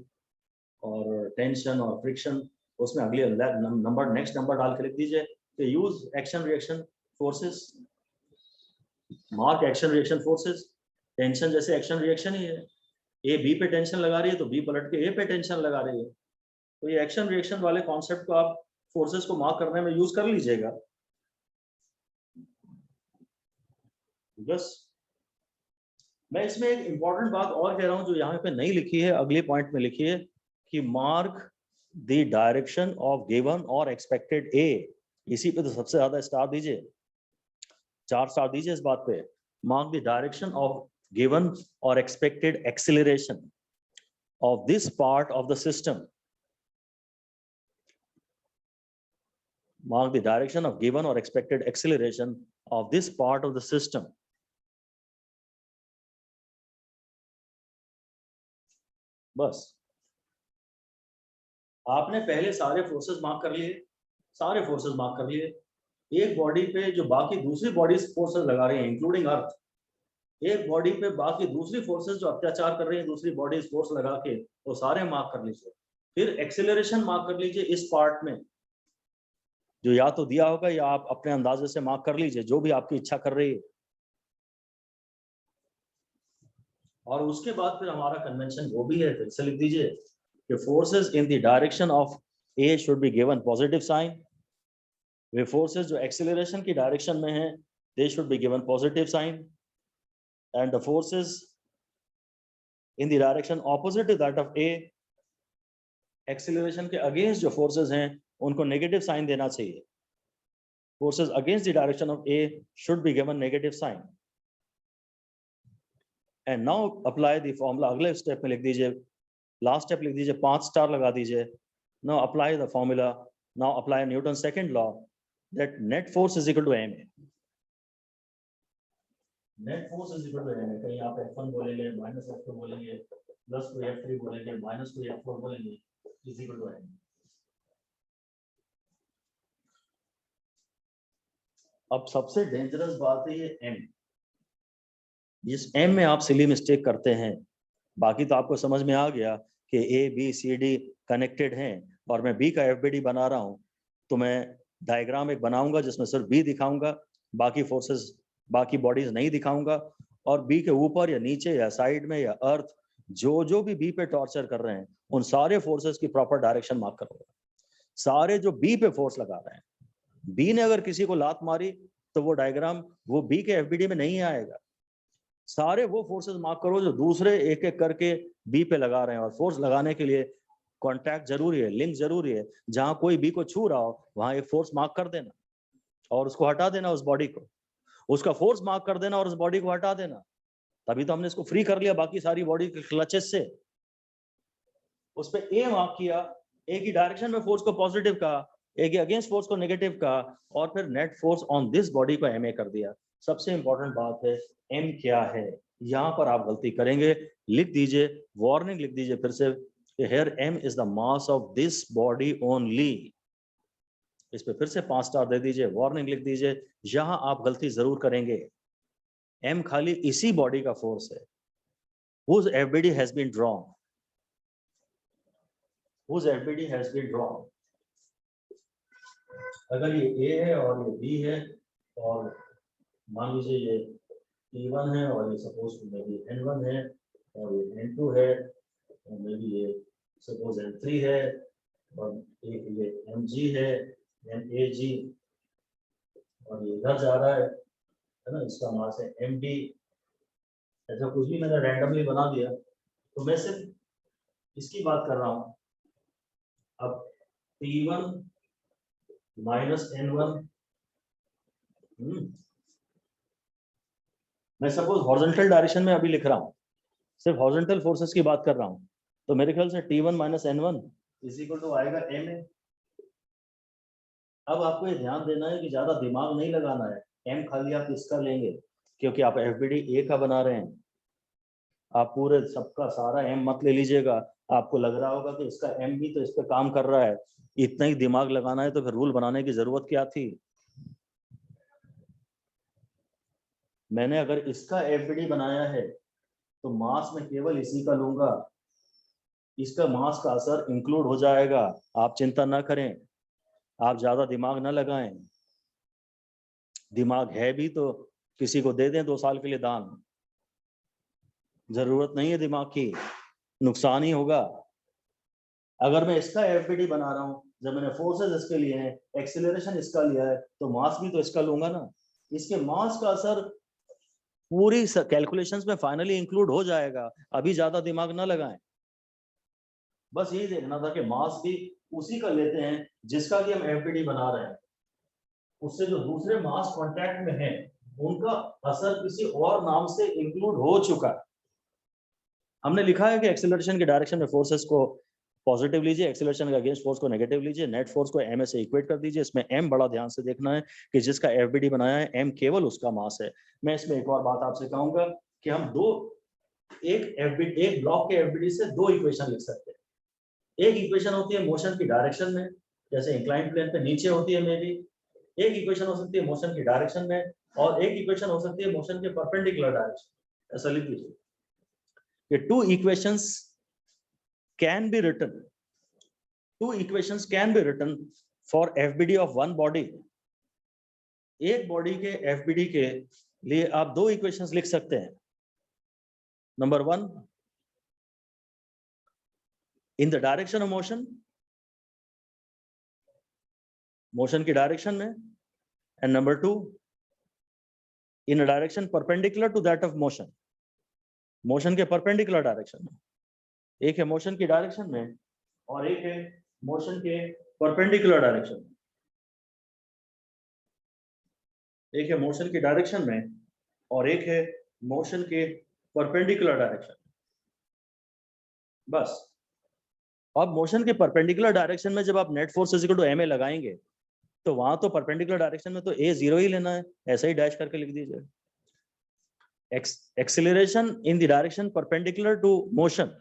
और टेंशन और फ्रिक्शन, उसमें अगले नंबर नेक्स्ट नंबर डाल के लिख दीजिए कि use action reaction forces, mark action reaction forces tension जैसे एक्शन रिएक्शन ही है, ए बी पे टेंशन लगा रही है तो बी पलट के ए पे टेंशन लगा रही है। तो ये एक्शन रिएक्शन वाले कॉन्सेप्ट को आप फोर्सेस को मार्क करने में यूज कर लीजिएगा। बस मैं इसमें एक इंपॉर्टेंट बात और कह रहा हूं जो यहाँ पे नहीं लिखी है, अगले पॉइंट में लिखी है कि mark the direction of given or expected ए। इसी पे तो सबसे ज्यादा स्टार दीजिए, 4 स्टार दीजिए इस बात पे। Mark the direction of given or expected acceleration of this part of the system. Mark the direction of given or expected acceleration of this part of the system. बस आपने पहले सारे फोर्सेस मार्क कर लिए, सारे फोर्सेस मार्क कर लिए। एक बॉडी पे जो बाकी दूसरी बॉडीज फोर्सेस लगा रही हैं इंक्लूडिंग अर्थ, एक बॉडी पे बाकी दूसरी फोर्सेस जो अत्याचार कर रही हैं दूसरी बॉडीज फोर्स लगा के, वो सारे मार्क कर लीजिए। फिर एक्सेलरेशन मार्क कर लीजिए इस पार्ट में, जो या तो दिया होगा या आप अपने अंदाजे से मार्क कर लीजिए, जो भी आपकी इच्छा कर रही है। और उसके बाद फिर हमारा कन्वेंशन वो भी है, फिर से लिख दीजिए कि forces in the direction of a should be given positive sign. वे फोर्सेस जो एक्सेलरेशन की डायरेक्शन में हैं they should be given positive sign, and the forces in the direction opposite to that of a, acceleration के against जो forces हैं उनको negative sign देना चाहिए। Forces against the direction of a should be given negative sign. And now apply the formula. अगले step में लिख दीजिए, लास्ट स्टेप लिख दीजिए, 5 स्टार लगा दीजिए। Now apply the formula, now apply Newton second law that net force is equal to m. Net force is equal to m. कहीं आप F1 बोलेंगे, माइनस F2 बोलेंगे, प्लस टू F3 बोलेंगे, minus two F4 बोलेंगे, is equal to M. अब सबसे dangerous बात है ये एम। जिस एम में आप सिली मिस्टेक करते हैं, बाकी तो आपको समझ में आ गया कि A B C D connected हैं और मैं बी का एफबीडी बना रहा हूं, तो मैं डायग्राम एक बनाऊंगा जिसमें सिर्फ बी दिखाऊंगा, बाकी फोर्सेस बाकी बॉडीज नहीं दिखाऊंगा। और बी के ऊपर या नीचे या साइड में या अर्थ जो भी बी पे टॉर्चर कर रहे हैं उन सारे फोर्सेस की प्रॉपर डायरेक्शन मार्क करूंगा। सारे जो बी पे फोर्स लगा रहे हैं, बी ने अगर किसी को लात मारी तो वो डायग्राम वो बी के एफबीडी में नहीं आएगा। सारे वो फोर्सेस मार्क करो जो दूसरे एक एक करके बी पे लगा रहे हैं। और फोर्स लगाने के लिए कांटेक्ट जरूरी है, लिंक जरूरी है। जहां कोई बी को छू रहा हो वहां एक फोर्स मार्क कर देना और उसको हटा देना, उस बॉडी को, उसका फोर्स मार्क कर देना और उस बॉडी को हटा देना। तभी तो हमने इसको फ्री कर लिया बाकी सारी बॉडी के क्लचेस से। उस पर ए मार्क किया, ए की डायरेक्शन में फोर्स को पॉजिटिव कहा, ए के अगेंस्ट फोर्स को नेगेटिव कहा, और फिर net force on this body को एम ए कर दिया। सबसे इंपॉर्टेंट बात है एम क्या है। यहां पर आप गलती करेंगे, लिख दीजिए, वार्निंग लिख दीजिए फिर से, here m is the mass of this body only। इस पे फिर से 5 स्टार दे दीजिए, वार्निंग लिख दीजिए। यहां आप गलती जरूर करेंगे, m खाली इसी बॉडी का फोर्स है। whose FBD has been drawn, whose FBD has been drawn। अगर ये a है और ये b है और मान लीजिए ये T1 है और ये सपोज मे बी N1 है और ये N2 है और मे बी ये सपोज N3 है और एक ये Mg है, NAG, और ये इधर जा रहा है ना, इसका मास है Md। ऐसा कुछ भी मैंने रैंडमली बना दिया, तो मैं सिर्फ इसकी बात कर रहा हूँ। अब T1 माइनस N1, मैं सपोज हॉरिजॉन्टल डायरेक्शन में अभी लिख रहा हूँ, सिर्फ हॉरिजॉन्टल फोर्सेस की बात कर रहा हूँ, तो मेरे ख्याल से T1 minus N1 is equal to आएगा MA। अब आपको ये ध्यान देना है कि ज्यादा दिमाग नहीं लगाना है, M खाली आप इसका लेंगे क्योंकि आप FBD A का बना रहे हैं। आप पूरे सबका सारा M मत ले लीजिएगा। आपको लग रहा होगा कि इसका M भी तो इस पे काम कर रहा है, इतना ही दिमाग लगाना है तो फिर रूल बनाने की जरूरत क्या थी। मैंने अगर इसका FBD बनाया है तो मास में केवल इसी का लूंगा, इसका मास का असर इंक्लूड हो जाएगा। आप चिंता ना करें, आप ज्यादा दिमाग ना लगाएं। दिमाग है भी तो किसी को दे दें 2 साल के लिए दान। जरूरत नहीं है दिमाग की, नुकसान ही होगा। अगर मैं इसका एफबीडी बना रहा हूँ, जब मैंने फोर्सेस इसके लिए हैं, एक्सीलरेशन इसका लिया है, तो मास भी तो इसका लूंगा ना। इसके मास का असर पूरी कैलकुलेशंस में फाइनली इंक्लूड हो जाएगा, अभी ज्यादा दिमाग ना लगाएं। बस यही देखना था कि मास भी उसी का लेते हैं जिसका कि हम एफबीडी बना रहे हैं, उससे जो दूसरे मास कांटेक्ट में हैं उनका असर किसी और नाम से इंक्लूड हो चुका है। हमने लिखा है कि एक्सीलरेशन के डायरेक्शन में फोर्सेस को पॉजिटिव लीजिए, एक्सीलरेशन के अगेंस्ट फोर्स को नेगेटिव लीजिए, नेट फोर्स को एम से इक्वेट कर दीजिए। इसमें एम बड़ा ध्यान से देखना है कि जिसका एफबीडी बनाया है एम केवल उसका मास है। मैं इसमें एक और बात आपसे कहूंगा कि हम एक ब्लॉक के एफबीडी से दो इक्वेशन लिख सकते हैं। एक इक्वेशन होती है मोशन की डायरेक्शन में, जैसे इंक्लाइन प्लेन पे नीचे होती है मे बी। एक इक्वेशन हो सकती है मोशन की डायरेक्शन में, और एक इक्वेशन हो सकती है मोशन के परपेंडिकुलर डायरेक्शन। ऐसा लिख लीजिए कि two equations can be written for FBD of one body. एक बॉडी के FBD के लिए आप दो इक्वेशंस लिख सकते हैं। Number 1 in the direction of motion की डायरेक्शन में, and number 2 in a direction perpendicular to that of motion के परपेंडिकुलर डायरेक्शन में। एक है मोशन की डायरेक्शन में और एक है मोशन के परपेंडिकुलर डायरेक्शन में। एक है मोशन की डायरेक्शन में और एक है मोशन के परपेंडिकुलर डायरेक्शन। बस अब मोशन के परपेंडिकुलर डायरेक्शन में जब आप net force equal to ma लगाएंगे तो वहां तो परपेंडिकुलर डायरेक्शन में तो a 0 ही लेना है, ऐसा ही डैश करके लिख दीजिए। Acceleration in the direction perpendicular to motion,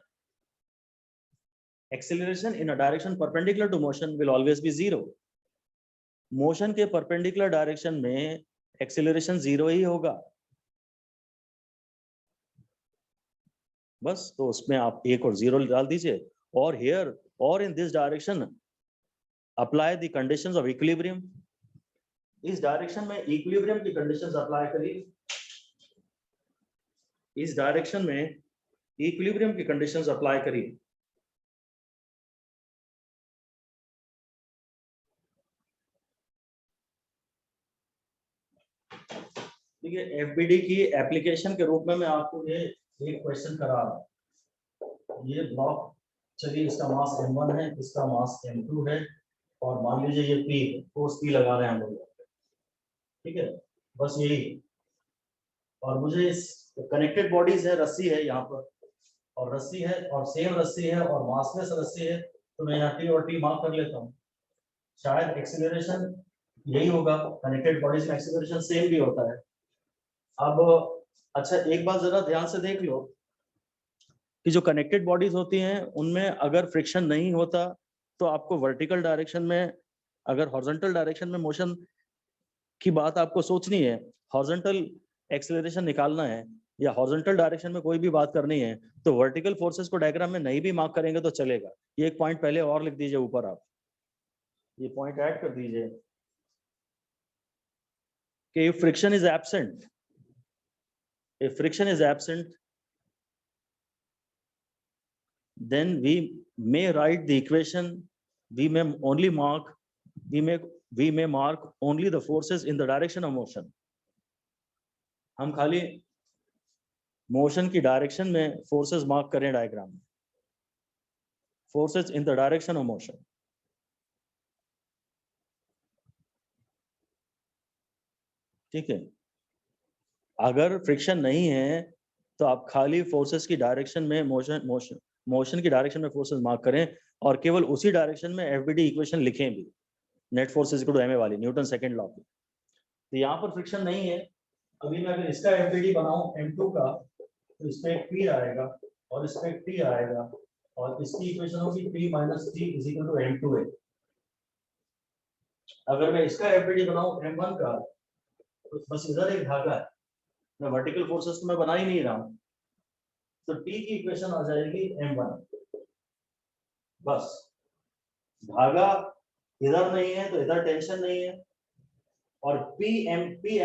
acceleration in a direction perpendicular to motion will always be 0. Motion के परपेंडिकुलर डायरेक्शन में एक्सीलरेशन 0 ही होगा। बस तो उसमें आप 1 और 0 डाल दीजिए, और here or in this direction apply the conditions of equilibrium. इस डायरेक्शन में इक्विलिब्रियम की कंडीशंस अप्लाई करिए। इस डायरेक्शन में इक्विलिब्रियम की कंडीशंस अप्लाई करिए। ठीक है, एफबीडी की एप्लीकेशन के रूप में मैं आपको ये एक क्वेश्चन करा रहा हूँ। ये ब्लॉक, चलिए इसका मास m1 है, इसका मास m2 है, और मान लीजिए ये P है, फोर्स P लगा रहे हैं हम लोग। ठीक है, बस यही। और मुझे इस कनेक्टेड बॉडीज है, रस्सी है यहाँ पर, और रस्सी है और सेम रस्सी है और मासलेस रस्सी है, तो मैं यहाँ T और T मार्क कर लेता हूँ। शायद एक्सीलरेशन यही होगा, कनेक्टेड बॉडीज में एक्सीलरेशन सेम भी होता है। अब अच्छा, एक बात जरा ध्यान से देख लो कि जो कनेक्टेड बॉडीज होती हैं उनमें अगर फ्रिक्शन नहीं होता तो आपको वर्टिकल डायरेक्शन में, अगर हॉरिजॉन्टल डायरेक्शन में मोशन की बात आपको सोचनी है, हॉरिजॉन्टल एक्सीलरेशन निकालना है या हॉरिजॉन्टल डायरेक्शन में कोई भी बात करनी है, तो वर्टिकल फोर्सेस को डायग्राम में नहीं भी मार्क करेंगे तो चलेगा। ये एक पॉइंट पहले और लिख दीजिए ऊपर, आप ये पॉइंट ऐड कर दीजिए कि if friction is absent, then we may write the equation, we may mark only the forces in the direction of motion. हम खाली मोशन की डायरेक्शन में फोर्सेस मार्क करें डायग्राम में, forces in the direction of motion. ठीक है, अगर friction नहीं है तो आप खाली फोर्सेस की डायरेक्शन में मोशन की डायरेक्शन में फोर्सेस मार्क करें, और केवल उसी डायरेक्शन में एफबीडी इक्वेशन लिखें भी, net force is equal to ma वाली, न्यूटन सेकंड लॉ की। तो यहाँ पर फ्रिक्शन नहीं है। अभी मैं अगर इसका एफबीडी बनाऊं m2 का, तो इस पे एक P आएगा और इस पे एक T आएगा, और इसकी इक्वेशन होगी P minus T is equal to m2a। अगर मैं इसका एफबीडी बनाऊं m1 का, तो बस इधर एक धागा है, मैं वर्टिकल फोर्सेस तो मैं बना ही नहीं रहा हूं, तो T की इक्वेशन आ जाएगी m1। बस धागा इधर नहीं है तो इधर टेंशन नहीं है, और P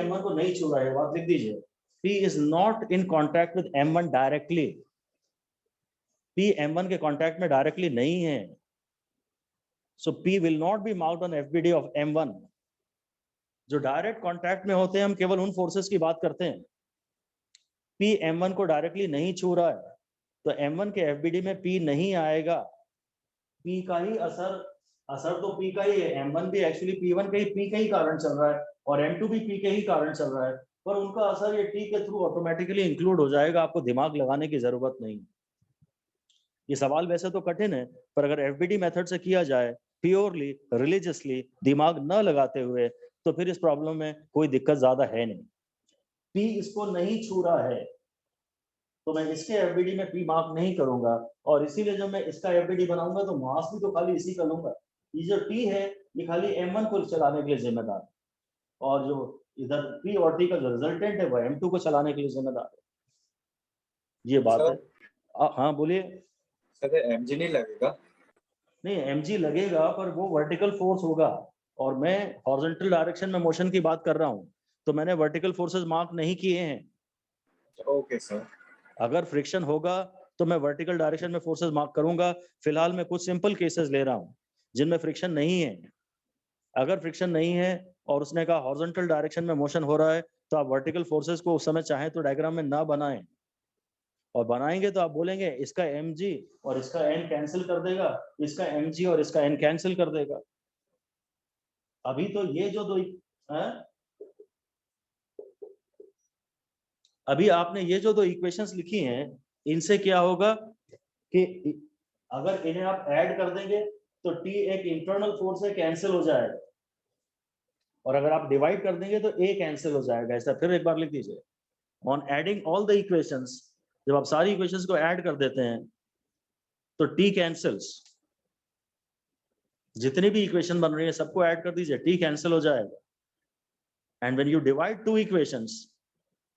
m1 को नहीं छू रहा है, बात लिख दीजिए। P is not in contact with M1 directly. P M1 के कांटेक्ट में डायरेक्टली नहीं है. So P will not be marked on FBD of M1. जो डायरेक्ट कांटेक्ट में होते हैं हम केवल उन फोर्सेस की बात करते हैं. P M1 को डायरेक्टली नहीं छू रहा है तो M1 के FBD में P नहीं आएगा. P का ही असर तो P का ही है. M1 भी एक्चुअली P1 के ही P के ही कारण चल रहा है और M2 भी P के ही कारण चल रहा है, पर उनका असर ये T के थ्रू ऑटोमेटिकली इंक्लूड हो जाएगा. आपको दिमाग लगाने की जरूरत नहीं. ये सवाल वैसे तो कठिन है, पर अगर FBD मेथड से किया जाए प्योरली रिलीजियसली दिमाग न लगाते हुए तो फिर इस प्रॉब्लम में कोई दिक्कत ज्यादा है नहीं. P इसको नहीं छू रहा है तो मैं इसके FBD में P मार्क नहीं करूंगा और इसीलिए जब मैं इसका FBD बनाऊंगा तो मास भी तो खाली इसी का लूंगा. ये जो T है ये खाली M1 को चलाने के लिए जिम्मेदार है और जो इधर P और T का जो रिजल्टेंट है वो M2 को चलाने के लिए जिम्मेदार है. ये बात है. हाँ बोलिए. सर mg नहीं लगेगा? नहीं mg लगेगा पर वो वर्टिकल फोर्स होगा और मैं हॉरिजॉन्टल डायरेक्शन में मोशन की बात कर रहा हूँ तो मैंने वर्टिकल फोर्सेस मार्क नहीं किए हैं. Okay sir. अगर फ्रिक्शन होगा तो मैं वर्टिकल डायरेक्शन में फोर्सेस मार्क करूंगा. फिलहाल मैं कुछ सिंपल केसेस ले रहा हूँ जिनमें फ्रिक्शन नहीं है. अगर फ्रिक्शन नहीं है और उसने कहा हॉरिजॉन्टल डायरेक्शन में मोशन हो रहा है तो आप वर्टिकल फोर्सेस को उस समय चाहे तो डायग्राम में ना बनाएं और बनाएंगे तो आप बोलेंगे इसका mg और इसका n कैंसिल कर देगा, इसका mg और इसका n कैंसिल कर देगा. अभी तो ये जो दो अभी आपने ये जो दो इक्वेशंस लिखी हैं इनसे क्या होगा कि अगर इन्हें आप ऐड कर देंगे तो T एक इंटरनल फोर्स है, कैंसिल हो जाएगा और अगर आप डिवाइड कर देंगे तो A कैंसिल हो जाएगा. ऐसा फिर एक बार लिख दीजिए. On adding all the equations, जब आप सारी इक्वेशंस को ऐड कर देते हैं तो T कैंसिल्स. जितनी भी इक्वेशन बन रही है सबको ऐड कर दीजिए, T कैंसिल हो जाएगा. And when you divide two equations,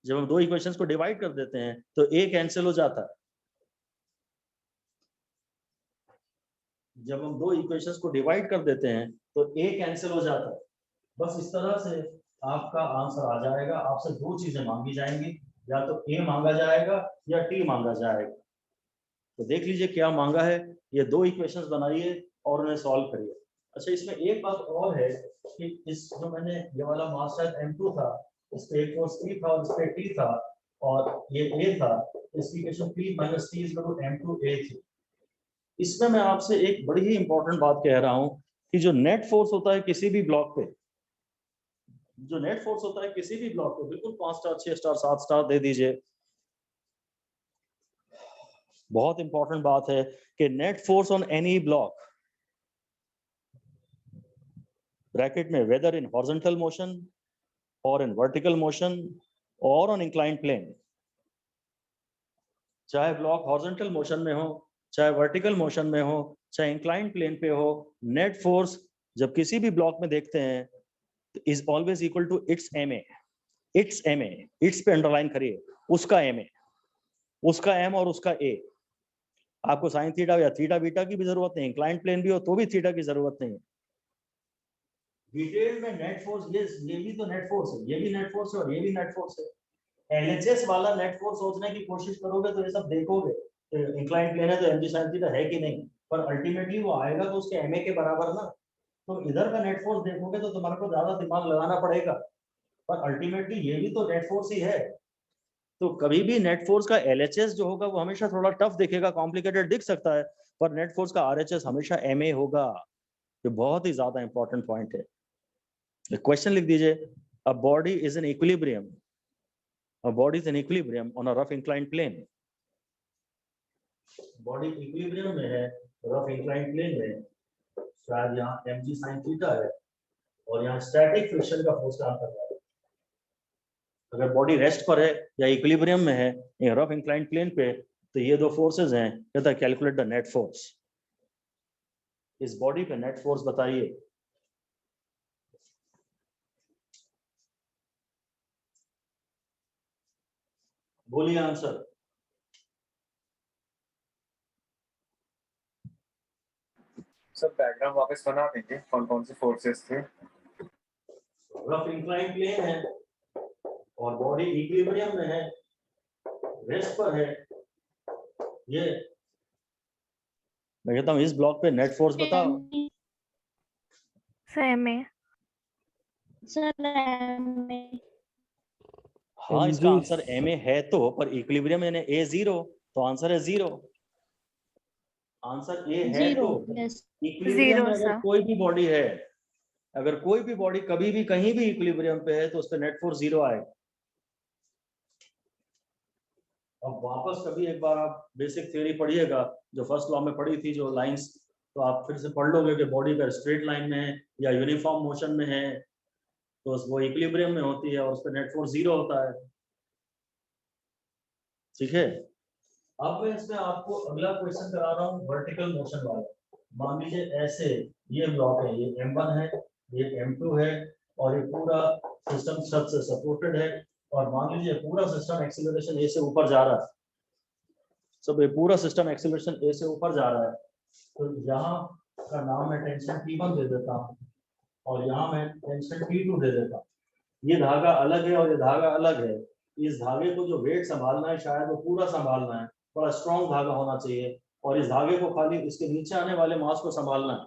जब हम दो इक्वेशंस को डिवाइड कर देते हैं तो A कैंसिल हो जाता है. जब हम दो इक्वेशंस को डिवाइड कर देते हैं तो A कैंसिल हो जाता है. बस इस तरह से आपका आंसर आ जाएगा. आपसे दो चीजें मांगी जाएंगी, या तो A मांगा जाएगा या T मांगा जाएगा. तो देख लीजिए क्या मांगा है. ये दो इक्वेशंस बनाइए और उन्हें सॉल्व करिए. अच्छा इसमें एक बात और है कि इस जो मैंने ये वाला मास शायद M2 था, इस पे एक फोर्स P था और इस पे T था और ये A था. इसकी इक्वेशन P - T = M2A थी. इसमें मैं आपसे एक बड़ी ही इंपॉर्टेंट बात कह रहा हूं कि जो नेट फोर्स होता है किसी भी ब्लॉक पे, जो नेट फोर्स होता है किसी भी ब्लॉक पे, बिल्कुल 5 स्टार 6 स्टार 7 स्टार दे दीजिए. बहुत इंपॉर्टेंट बात है कि net force on any block bracket में वेदर इन हॉरिजॉन्टल मोशन और इन वर्टिकल मोशन और ऑन इंक्लाइंड प्लेन, चाहे ब्लॉक हॉरिजॉन्टल मोशन में हो, चाहे वर्टिकल मोशन में हो, चाहे इंक्लाइंड प्लेन पे हो, नेट फोर्स जब किसी भी ब्लॉक में देखते हैं is always equal to its ma. Its ma, its पे अंडरलाइन करिए, उसका ma, उसका m और उसका a. आपको साइन थीटा या थीटा बीटा की भी जरूरत नहीं, इंक्लाइंड प्लेन भी हो तो भी थीटा की जरूरत नहीं. डिटेल में नेट फोर्स, ये भी तो नेट फोर्स है, ये भी नेट फोर्स है और ये भी नेट फोर्स है. LHS वाला नेट फोर्स सोचने की कोशिश करोगे तो ये सब देखोगे इंक्लाइंड प्लेन है तो mg sin थीटा है कि नहीं, पर अल्टीमेटली वो आएगा तो उसके ma के बराबर ना. तो इधर का नेट फोर्स देखोगे तो तुम्हारे को ज्यादा दिमाग लगाना पड़ेगा, पर अल्टीमेटली ये भी तो नेट फोर्स ही है. तो कभी भी नेट फोर्स का LHS जो होगा वो हमेशा थोड़ा टफ दिखेगा, कॉम्प्लिकेटेड दिख सकता है, पर नेट फोर्स का RHS हमेशा ma होगा. ये बहुत ही ज्यादा इंपॉर्टेंट पॉइंट है. क्वेश्चन लिख दीजिए. A body is in equilibrium, a body is in equilibrium on a rough inclined plane. Body equilibrium में है रफ इंक्लाइंड प्लेन में, शायद यहाँ mg sin थीटा है और यहाँ स्टैटिक फ्रिक्शन का फोर्स काम कर रहा है. अगर बॉडी रेस्ट पर है या इक्विलिब्रियम में है या रफ इंक्लाइंड प्लेन पे तो ये दो फोर्सेस हैं. कहता है कैलकुलेट द नेट फोर्स. इस बॉडी पे नेट फोर्स बताइए. बोलिए आंसर. सर डायग्राम वापस बना देंगे, कौन कौन से फोर्सेस थे? रफ इंक्लाइंड प्लेन है और बॉडी इक्विलिब्रियम में है, रेस्ट पर है। ये मैं कहता हूँ इस ब्लॉक पे नेट फोर्स बताओ। हाँ, इसका आंसर एम ए है तो, पर इक्विलिब्रियम यानी ए 0, तो आंसर है 0। आंसर ए है तो इक्विलिब्रियम में अगर कोई भी बॉडी है, अगर कोई भी बॉडी कभी भी कहीं भी इक्विलिब्रियम पे है तो उस पर नेट फोर्स 0 आएगा। अब वापस कभी एक बार आप बेसिक थ्योरी पढ़िएगा जो फर्स्ट लॉ में पढ़ी थी, जो लाइंस, तो आप फिर से पढ़ लोगे कि बॉडी का स्ट्रेट लाइन में है या यूनिफॉर्म मोशन में है तो वो इक्विलिब्रियम में होती है और उस पर नेट फोर्स 0 होता है। ठीक है, अब मैं इसमें आपको अगला क्वेश्चन करा रहा हूँ वर्टिकल मोशन वाला। मान लीजिए ऐसे ये ब्लॉक है, ये M1 है, ये M2 है और ये पूरा सिस्टम छत से सपोर्टेड है और मान लीजिए पूरा सिस्टम एक्सीलरेशन ए से ऊपर जा रहा है। सब ये पूरा सिस्टम एक्सीलरेशन ए से ऊपर जा रहा है, तो यहाँ का नाम मैं टेंशन T1 दे देता हूँ और यहाँ मैं टेंशन T2 दे देता हूँ। ये धागा अलग है और ये धागा अलग है। इस धागे को जो वेट संभालना है शायद वो पूरा संभालना है, बड़ा स्ट्रॉन्ग धागा होना चाहिए और इस धागे को खाली इसके नीचे आने वाले मास को संभालना है।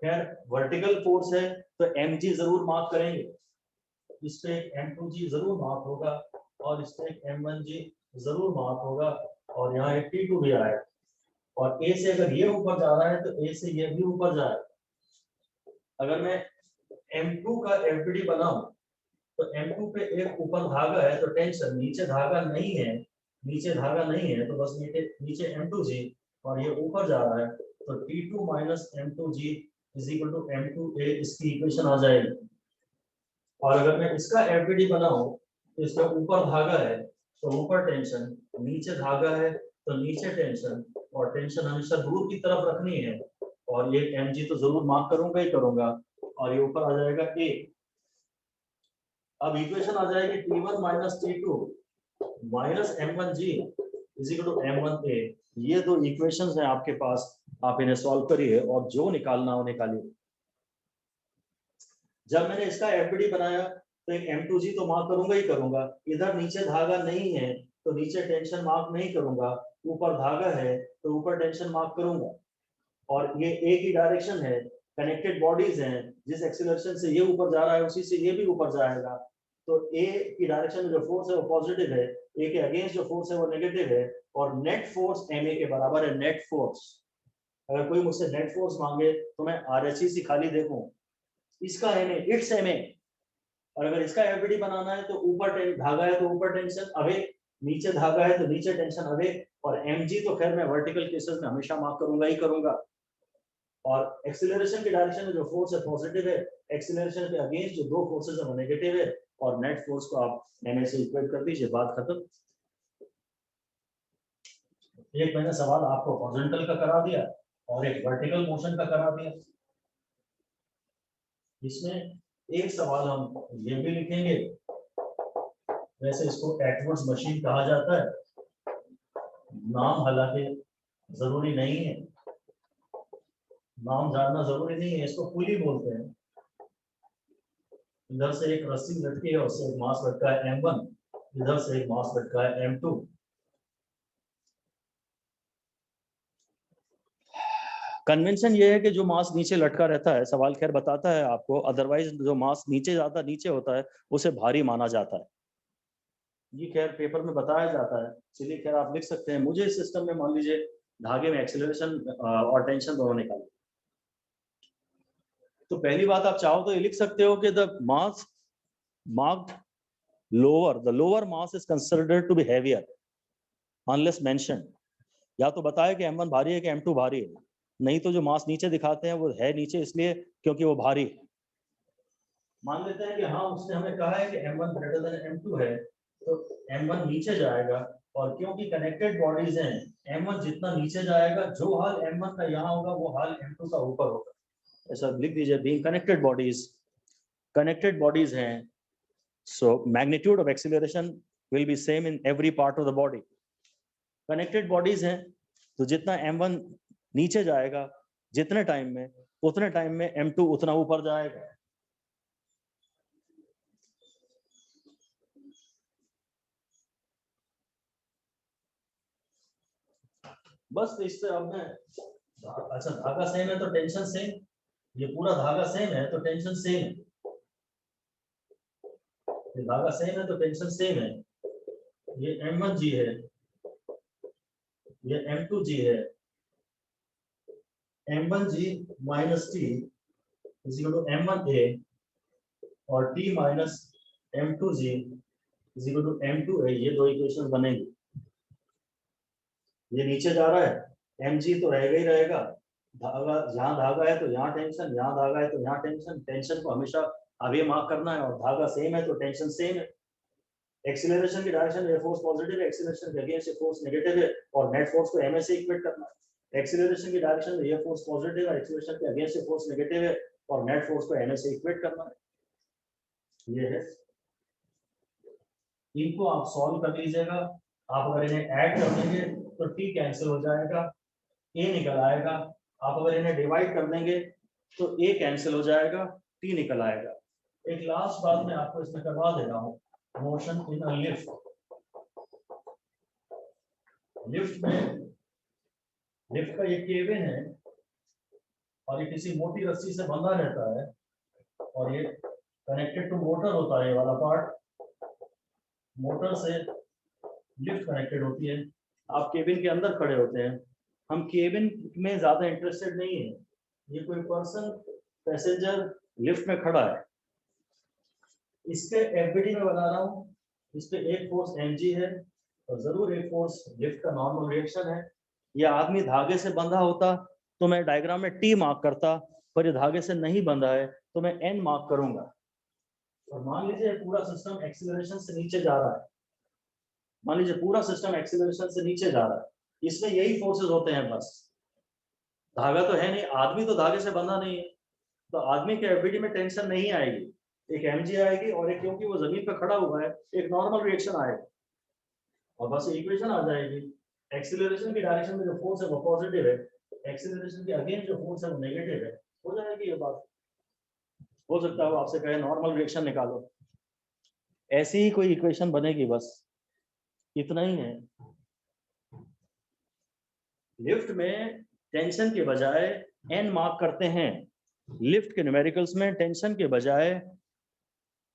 खैर वर्टिकल फोर्स है तो mg जरूर मार्क करेंगे, इस पे एक m2g जरूर मार्क होगा और इस पे एक m1g जरूर मार्क होगा और यहाँ एक T2 भी आएगा और a से अगर ये ऊपर जा रहा है तो a से ये भी ऊपर जाए। अगर मैं M2 का FBD बनाऊं तो M2 पे एक ऊपर धागा है तो टेंशन, नीचे धागा नहीं है, नीचे धागा नहीं है तो बस नीचे M2G और ये ऊपर जा रहा है तो T2 minus M2G is equal to M2A, इसकी इक्वेशन आ जाएगी। और अगर मैं इसका FBD बनाऊं तो इसका ऊपर धागा है तो ऊपर टेंशन, नीचे धागा है तो नीचे टेंशन और टेंशन हमेशा दूर की तरफ रखनी है और ये mg तो जरूर मार्क करूंगा ही करूंगा और ये ऊपर आ जाएगा a। अब इक्वेशन आ जाएगी T1 minus T2 minus M1G is equal to M1A। ये दो इक्वेशंस हैं आपके पास, आप इन्हें सॉल्व करिए और जो निकालना हो निकालिए। जब मैंने इसका FBD बनाया तो एक M2G तो मार्क करूंगा ही करूंगा, इधर नीचे धागा नहीं है तो नीचे टेंशन मार्क नहीं करूंगा, ऊपर धागा है तो ऊपर टेंशन मार्क करूंगा और ये A की डायरेक्शन है, कनेक्टेड बॉडीज हैं, जिस एक्सीलरेशन से ये ऊपर जा रहा है उसी से ये भी ऊपर जाएगा। तो A की डायरेक्शन में जो फोर्स है वो पॉजिटिव है, A के अगेंस्ट जो फोर्स है वो नेगेटिव है और नेट फोर्स MA के बराबर है। नेट फोर्स, अगर कोई मुझसे नेट फोर्स मांगे तो मैं RHE से खाली देखूं, इसका MA इट्स MA, और अगर इसका FBD बनाना है तो ऊपर धागा है तो ऊपर टेंशन अवे, नीचे धागा है तो नीचे टेंशन अवे और mg तो खैर मैं वर्टिकल केसेस में हमेशा मार्क करूंगा ही करूंगा। और एक्सीलरेशन की डायरेक्शन में जो फोर्स है पॉजिटिव है, एक्सीलरेशन के अगेंस्ट जो दो फोर्सेस है वो नेगेटिव है और नेट फोर्स को आप ma से इक्वेट कर दीजिए, बात खत्म। एक मैंने सवाल आपको हॉरिजॉन्टल का करा दिया और एक वर्टिकल मोशन का करा दिया। इसमें एक सवाल हम ये भी लिखेंगे, वैसे इसको एटवुड्स मशीन कहा जाता है, नाम हालांकि जरूरी नहीं है, नाम जानना जरूरी नहीं है, इसको पुली बोलते हैं। इधर से एक रस्सी लटकी है, उससे एक मास लटका है M1, इधर से एक मास लटका है M2। कन्वेंशन ये है कि जो मास नीचे लटका रहता है, सवाल खैर बताता है आपको, अदरवाइज जो मास नीचे होता है उसे भारी माना जाता है। ये खैर पेपर में बताया जाता है, चलिए खैर आप लिख सकते हैं। मुझे इस सिस्टम में मान लीजिए धागे में एक्सीलरेशन और टेंशन दोनों निकाले, तो पहली बात आप चाहो तो ये लिख सकते हो कि the mass marked the lower mass is considered to be heavier unless mention. या तो बताया कि M1 भारी है कि M2 भारी है, नहीं तो जो मास नीचे दिखाते हैं वो है नीचे इसलिए क्योंकि वो भारी है। मान लेते हैं कि हाँ उसने हमें कहा है कि M1 ग्रेटर देन M2 है तो M1 नीचे जाएगा और क्योंकि कनेक्टेड बॉडीज हैं M1 जितना नीचे जाएगा जो हाल M1 का यहाँ होगा वो हाल M2 का ऊपर होगा, ऐसा लिख दीजिए। बीइंग कनेक्टेड बॉडीज हैं so magnitude of acceleration will be same in every part of the body। Connected bodies हैं तो जितना M1 नीचे जाएगा जितने टाइम में, उतने टाइम में M2 उतना ऊपर जाएगा। बस तो इससे अब मैं, अच्छा धागा सेम है तो टेंशन सेम, ये पूरा धागा सेम है तो टेंशन सेम है, ये धागा सेम है तो टेंशन सेम है, ये M1G है, ये M2G है, M1G minus T is equal to M1A और T minus M2G is equal to M2A, ये दो इक्वेशन बनेंगी। ये नीचे जा रहा है Mg तो रहेगा ही रहेगा, धागा यहाँ धागा है तो यहाँ टेंशन, यहाँ धागा है तो यहाँ टेंशन, टेंशन को हमेशा आगे मार्क करना है और धागा सेम है तो टेंशन सेम है। एक्सीलरेशन की डायरेक्शन में फोर्स पॉजिटिव है, एक्सीलरेशन के अगेंस्ट फोर्स नेगेटिव है और नेट फोर्स को ma से इक्वेट करना है। एक्सीलरेशन की डायरेक्शन में ये फोर्स पॉजिटिव है, एक्सीलरेशन के अगेंस्ट फोर्स नेगेटिव है और नेट फोर्स को ma से इक्वेट करना है। ये है, इनको आप सॉल्व कर लीजिएगा। आप अगर इन्हें ऐड कर देंगे तो t कैंसिल हो जाएगा, a निकल आएगा। आप अगर इन्हें डिवाइड कर देंगे तो a कैंसिल हो जाएगा, t निकल आएगा। एक लास्ट बात मैं आपको इसमें करवा दे रहा हूँ, motion in a lift. Lift में, लिफ्ट का ये केबिन है और ये किसी मोटी रस्सी से बंधा रहता है और ये कनेक्टेड टू मोटर होता है, ये वाला पार्ट मोटर से लिफ्ट कनेक्टेड होती है। आप केबिन के अंदर खड़े होते हैं, हम केबिन में ज्यादा इंटरेस्टेड नहीं है, ये कोई पर्सन पैसेंजर लिफ्ट में खड़ा है, इसके एफबीडी में बना रहा हूँ, इस पे एक फोर्स mg है और जरूर एक फोर्स लिफ्ट का नॉर्मल रिएक्शन है। ये आदमी धागे से बंधा होता तो मैं डायग्राम में t मार्क करता, पर ये धागे से नहीं बंधा है तो मैं n मार्क करूंगा। और मान लीजिए पूरा सिस्टम एक्सीलरेशन से नीचे जा रहा है, मान लीजिए पूरा सिस्टम एक्सीलरेशन से नीचे जा रहा है, इसमें यही फोर्सेस होते हैं बस, धागा तो है नहीं, आदमी तो धागे से बंधा नहीं है, तो आदमी के एफबीडी में टेंशन नहीं आएगी, एक mg आएगी और एक क्योंकि वो जमीन पे खड़ा हुआ है एक नॉर्मल रिएक्शन आएगा और बस इक्वेशन आ जाएगी। एक्सीलरेशन की डायरेक्शन में जो फोर्स है वो पॉजिटिव है, एक्सीलरेशन के अगेंस्ट जो फोर्स है वो नेगेटिव है, हो जाएगी ये बात। हो सकता है वो आपसे कहे नॉर्मल रिएक्शन निकालो, ऐसी ही कोई इक्वेशन बनेगी, बस इतना ही है। लिफ्ट में टेंशन के बजाय n मार्क करते हैं, लिफ्ट के न्यूमेरिकल्स में टेंशन के बजाय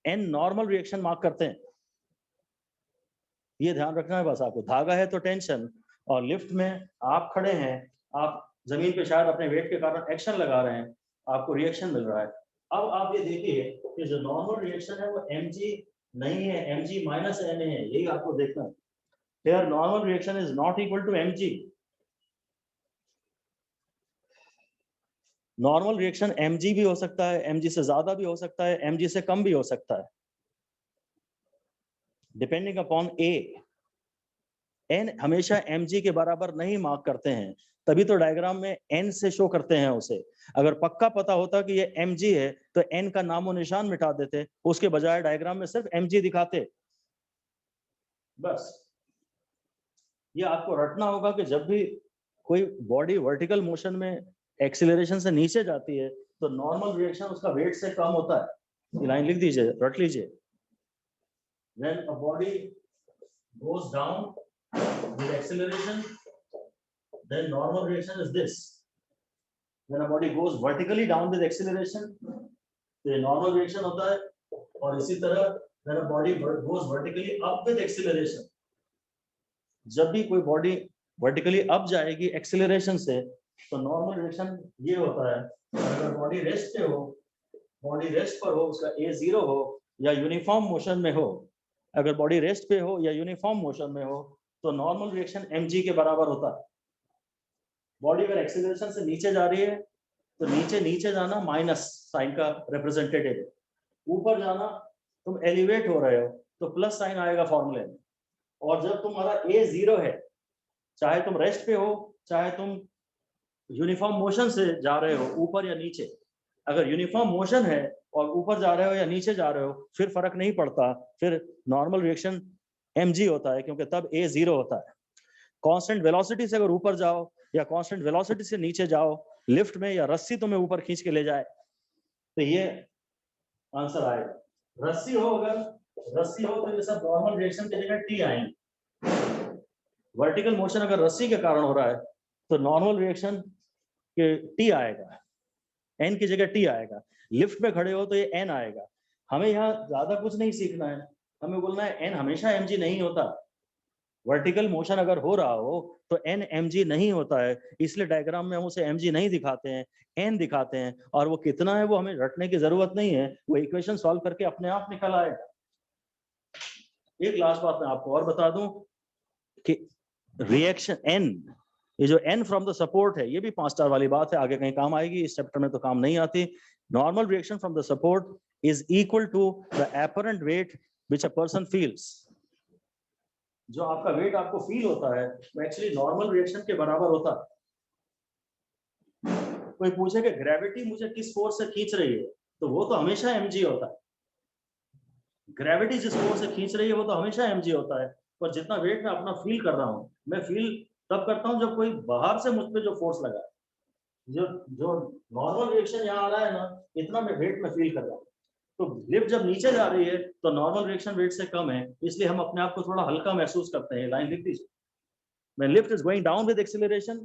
n नॉर्मल रिएक्शन मार्क करते हैं, ये ध्यान रखना है बस आपको। धागा है तो टेंशन और लिफ्ट में आप खड़े हैं, आप जमीन पे शायद अपने वेट के कारण एक्शन लगा रहे हैं, आपको रिएक्शन मिल रहा है। अब आप ये देखिए कि जो नॉर्मल रिएक्शन है वो mg नहीं है, mg माइनस na है, यही आपको देखना है। Here normal reaction is not equal to mg. Normal reaction mg भी हो सकता है, mg से ज्यादा भी हो सकता है, mg से कम भी हो सकता है, डिपेंडिंग अपॉन a। n हमेशा mg के बराबर नहीं मार्क करते हैं, तभी तो डायग्राम में n से शो करते हैं उसे। अगर पक्का पता होता कि ये mg है तो n का नामो निशान मिटा देते, उसके बजाय डायग्राम में सिर्फ mg दिखाते। बस ये आपको रटना होगा कि जब भी कोई बॉडी वर्टिकल मोशन में एक्सीलरेशन से नीचे जाती है तो नॉर्मल रिएक्शन उसका वेट से कम होता है। ये लाइन लिख दीजिए, रट लीजिए। When a body goes down with acceleration, then normal reaction is this. When a body goes vertically down with acceleration, तो ये normal reaction होता है। और इसी तरह when a body goes vertically up with acceleration, जब भी कोई बॉडी वर्टिकली अप जाएगी एक्सीलरेशन से तो नॉर्मल रिएक्शन ये होता है। अगर बॉडी रेस्ट पे हो, बॉडी रेस्ट पर हो, उसका a0 हो या यूनिफॉर्म मोशन में हो, अगर बॉडी रेस्ट पे हो या यूनिफॉर्म मोशन में हो तो नॉर्मल रिएक्शन mg के बराबर होता है। बॉडी अगर एक्सीलरेशन से नीचे जा रही है तो नीचे नीचे जाना माइनस साइन का रिप्रेजेंटेटिव, ऊपर जाना तुम एलिवेट हो रहे हो तो प्लस साइन आएगा फॉर्मूले में। और जब तुम्हारा a0 है, चाहे तुम रेस्ट पे हो चाहे तुम यूनिफॉर्म मोशन से जा रहे हो ऊपर या नीचे, अगर यूनिफॉर्म मोशन है और ऊपर जा रहे हो या नीचे जा रहे हो फिर फर्क नहीं पड़ता, फिर नॉर्मल रिएक्शन mg होता है क्योंकि तब a0 होता है। कांस्टेंट वेलोसिटी से अगर ऊपर जाओ या कांस्टेंट वेलोसिटी से नीचे जाओ, लिफ्ट में या रस्सी तुम्हें ऊपर खींच के ले जाए तो ये आंसर आएगा। रस्सी हो, अगर रस्सी हो तो ये सब नॉर्मल रिएक्शन की जगह t आएंगे। वर्टिकल मोशन अगर रस्सी के कारण हो रहा है तो नॉर्मल रिएक्शन के टी आएगा, एन की जगह टी आएगा। लिफ्ट में खड़े हो तो ये एन आएगा। हमें यहाँ ज्यादा कुछ नहीं सीखना है, हमें बोलना है एन हमेशा mg नहीं होता। वर्टिकल मोशन अगर हो रहा हो तो एन mg नहीं होता है, इसलिए डायग्राम में हम उसे mg नहीं दिखाते हैं, एन दिखाते हैं। और वो कितना है वो हमें रटने की जरूरत नहीं है, वो इक्वेशन सॉल्व करके अपने आप निकल आएगा। एक लास्ट बात मैं आपको और बता दूं कि रिएक्शन एन, ये जो एन फ्रॉम द सपोर्ट है, ये भी 5 स्टार वाली बात है, आगे कहीं काम आएगी, इस चैप्टर में तो काम नहीं आती। Normal reaction from the support is equal to the apparent weight which a person feels. जो आपका वेट आपको फील होता है वो एक्चुअली नॉर्मल रिएक्शन के बराबर होता है। कोई पूछे कि ग्रेविटी मुझे किस फोर्स से खींच रही है, तो वो तो हमेशा mg होता है। ग्रेविटी जिस फोर्स से खींच रही है वो तो हमेशा mg होता है। पर जितना वेट मैं अपना फील कर रहा हूँ, मैं फील तब करता हूँ जब कोई बाहर से मुझ पे जो फोर्स लगा है। जो नॉर्मल रिएक्शन यहाँ आ रहा है ना, इतना मैं वेट में फील कर रहा हूँ। तो लिफ्ट जब नीचे जा रही है तो नॉर्मल रिएक्शन वेट से कम है, इसलिए हम अपने आप को थोड़ा हल्का महसूस करते हैं। लाइन लिख दीजिए। When lift is going down with acceleration,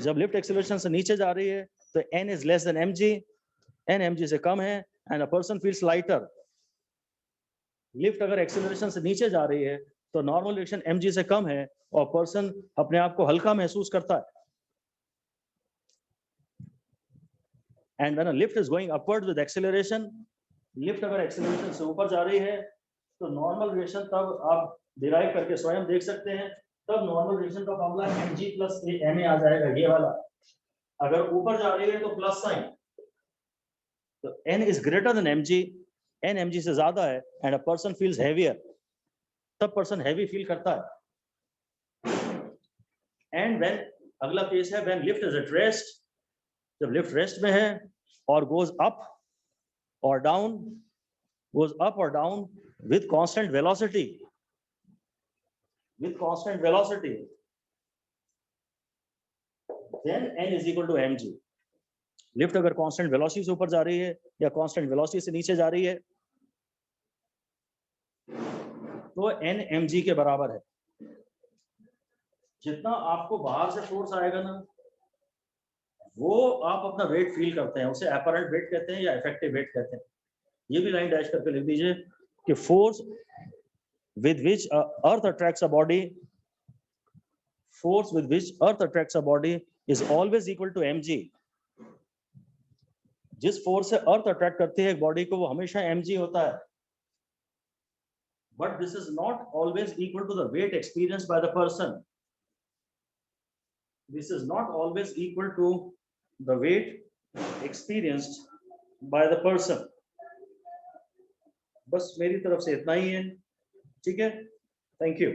जब लिफ्ट एक्सेलरेशन से नीचे जा रही है तो n is less than mg, n mg से कम है, and a person feels lighter. Lift अगर एक्सेलरेशन से नीचे जा रही है तो नॉर्मल रिएक्शन mg से कम है और पर्सन अपने आप को हल्का महसूस करता है। And when a lift is going upward with acceleration, lift अगर एक्सेलरेशन से ऊपर जा रही है तो नॉर्मल रिएक्शन तब आप डिराइव करके स्वयं देख सकते हैं। तब नॉर्मल रिएक्शन का फॉर्मूला mg प्लस ma आ जाएगा, ये वाला। अगर ऊपर जा रही है तो प्लस साइन, तो n is greater than mg, n mg से ज्यादा है, and a person feels heavier, तब पर्सन हैवी फील करता है। एंड व्हेन, अगला केस है when lift is at rest, जब लिफ्ट रेस्ट में है और गोज अप और down, goes up or down with constant velocity, then n is equal to mg. Lift अगर कांस्टेंट वेलोसिटी से ऊपर जा रही है या कांस्टेंट वेलोसिटी से नीचे जा रही है तो n mg के बराबर है। जितना आपको बाहर से फोर्स आएगा ना, वो आप अपना वेट फील करते हैं, उसे एपरेंट वेट कहते हैं या इफेक्टिव वेट कहते हैं। ये भी लाइन डैश करके लिख दीजिए कि force with which earth attracts a body, force with which earth attracts a body is always equal to mg. जिस फोर्स से अर्थ अट्रैक्ट करती है एक बॉडी को वो हमेशा mg होता है। But this is not always equal to the weight experienced by the person. This is not always equal to the weight experienced by the person. बस मेरी तरफ से इतना ही है, ठीक है? Thank you.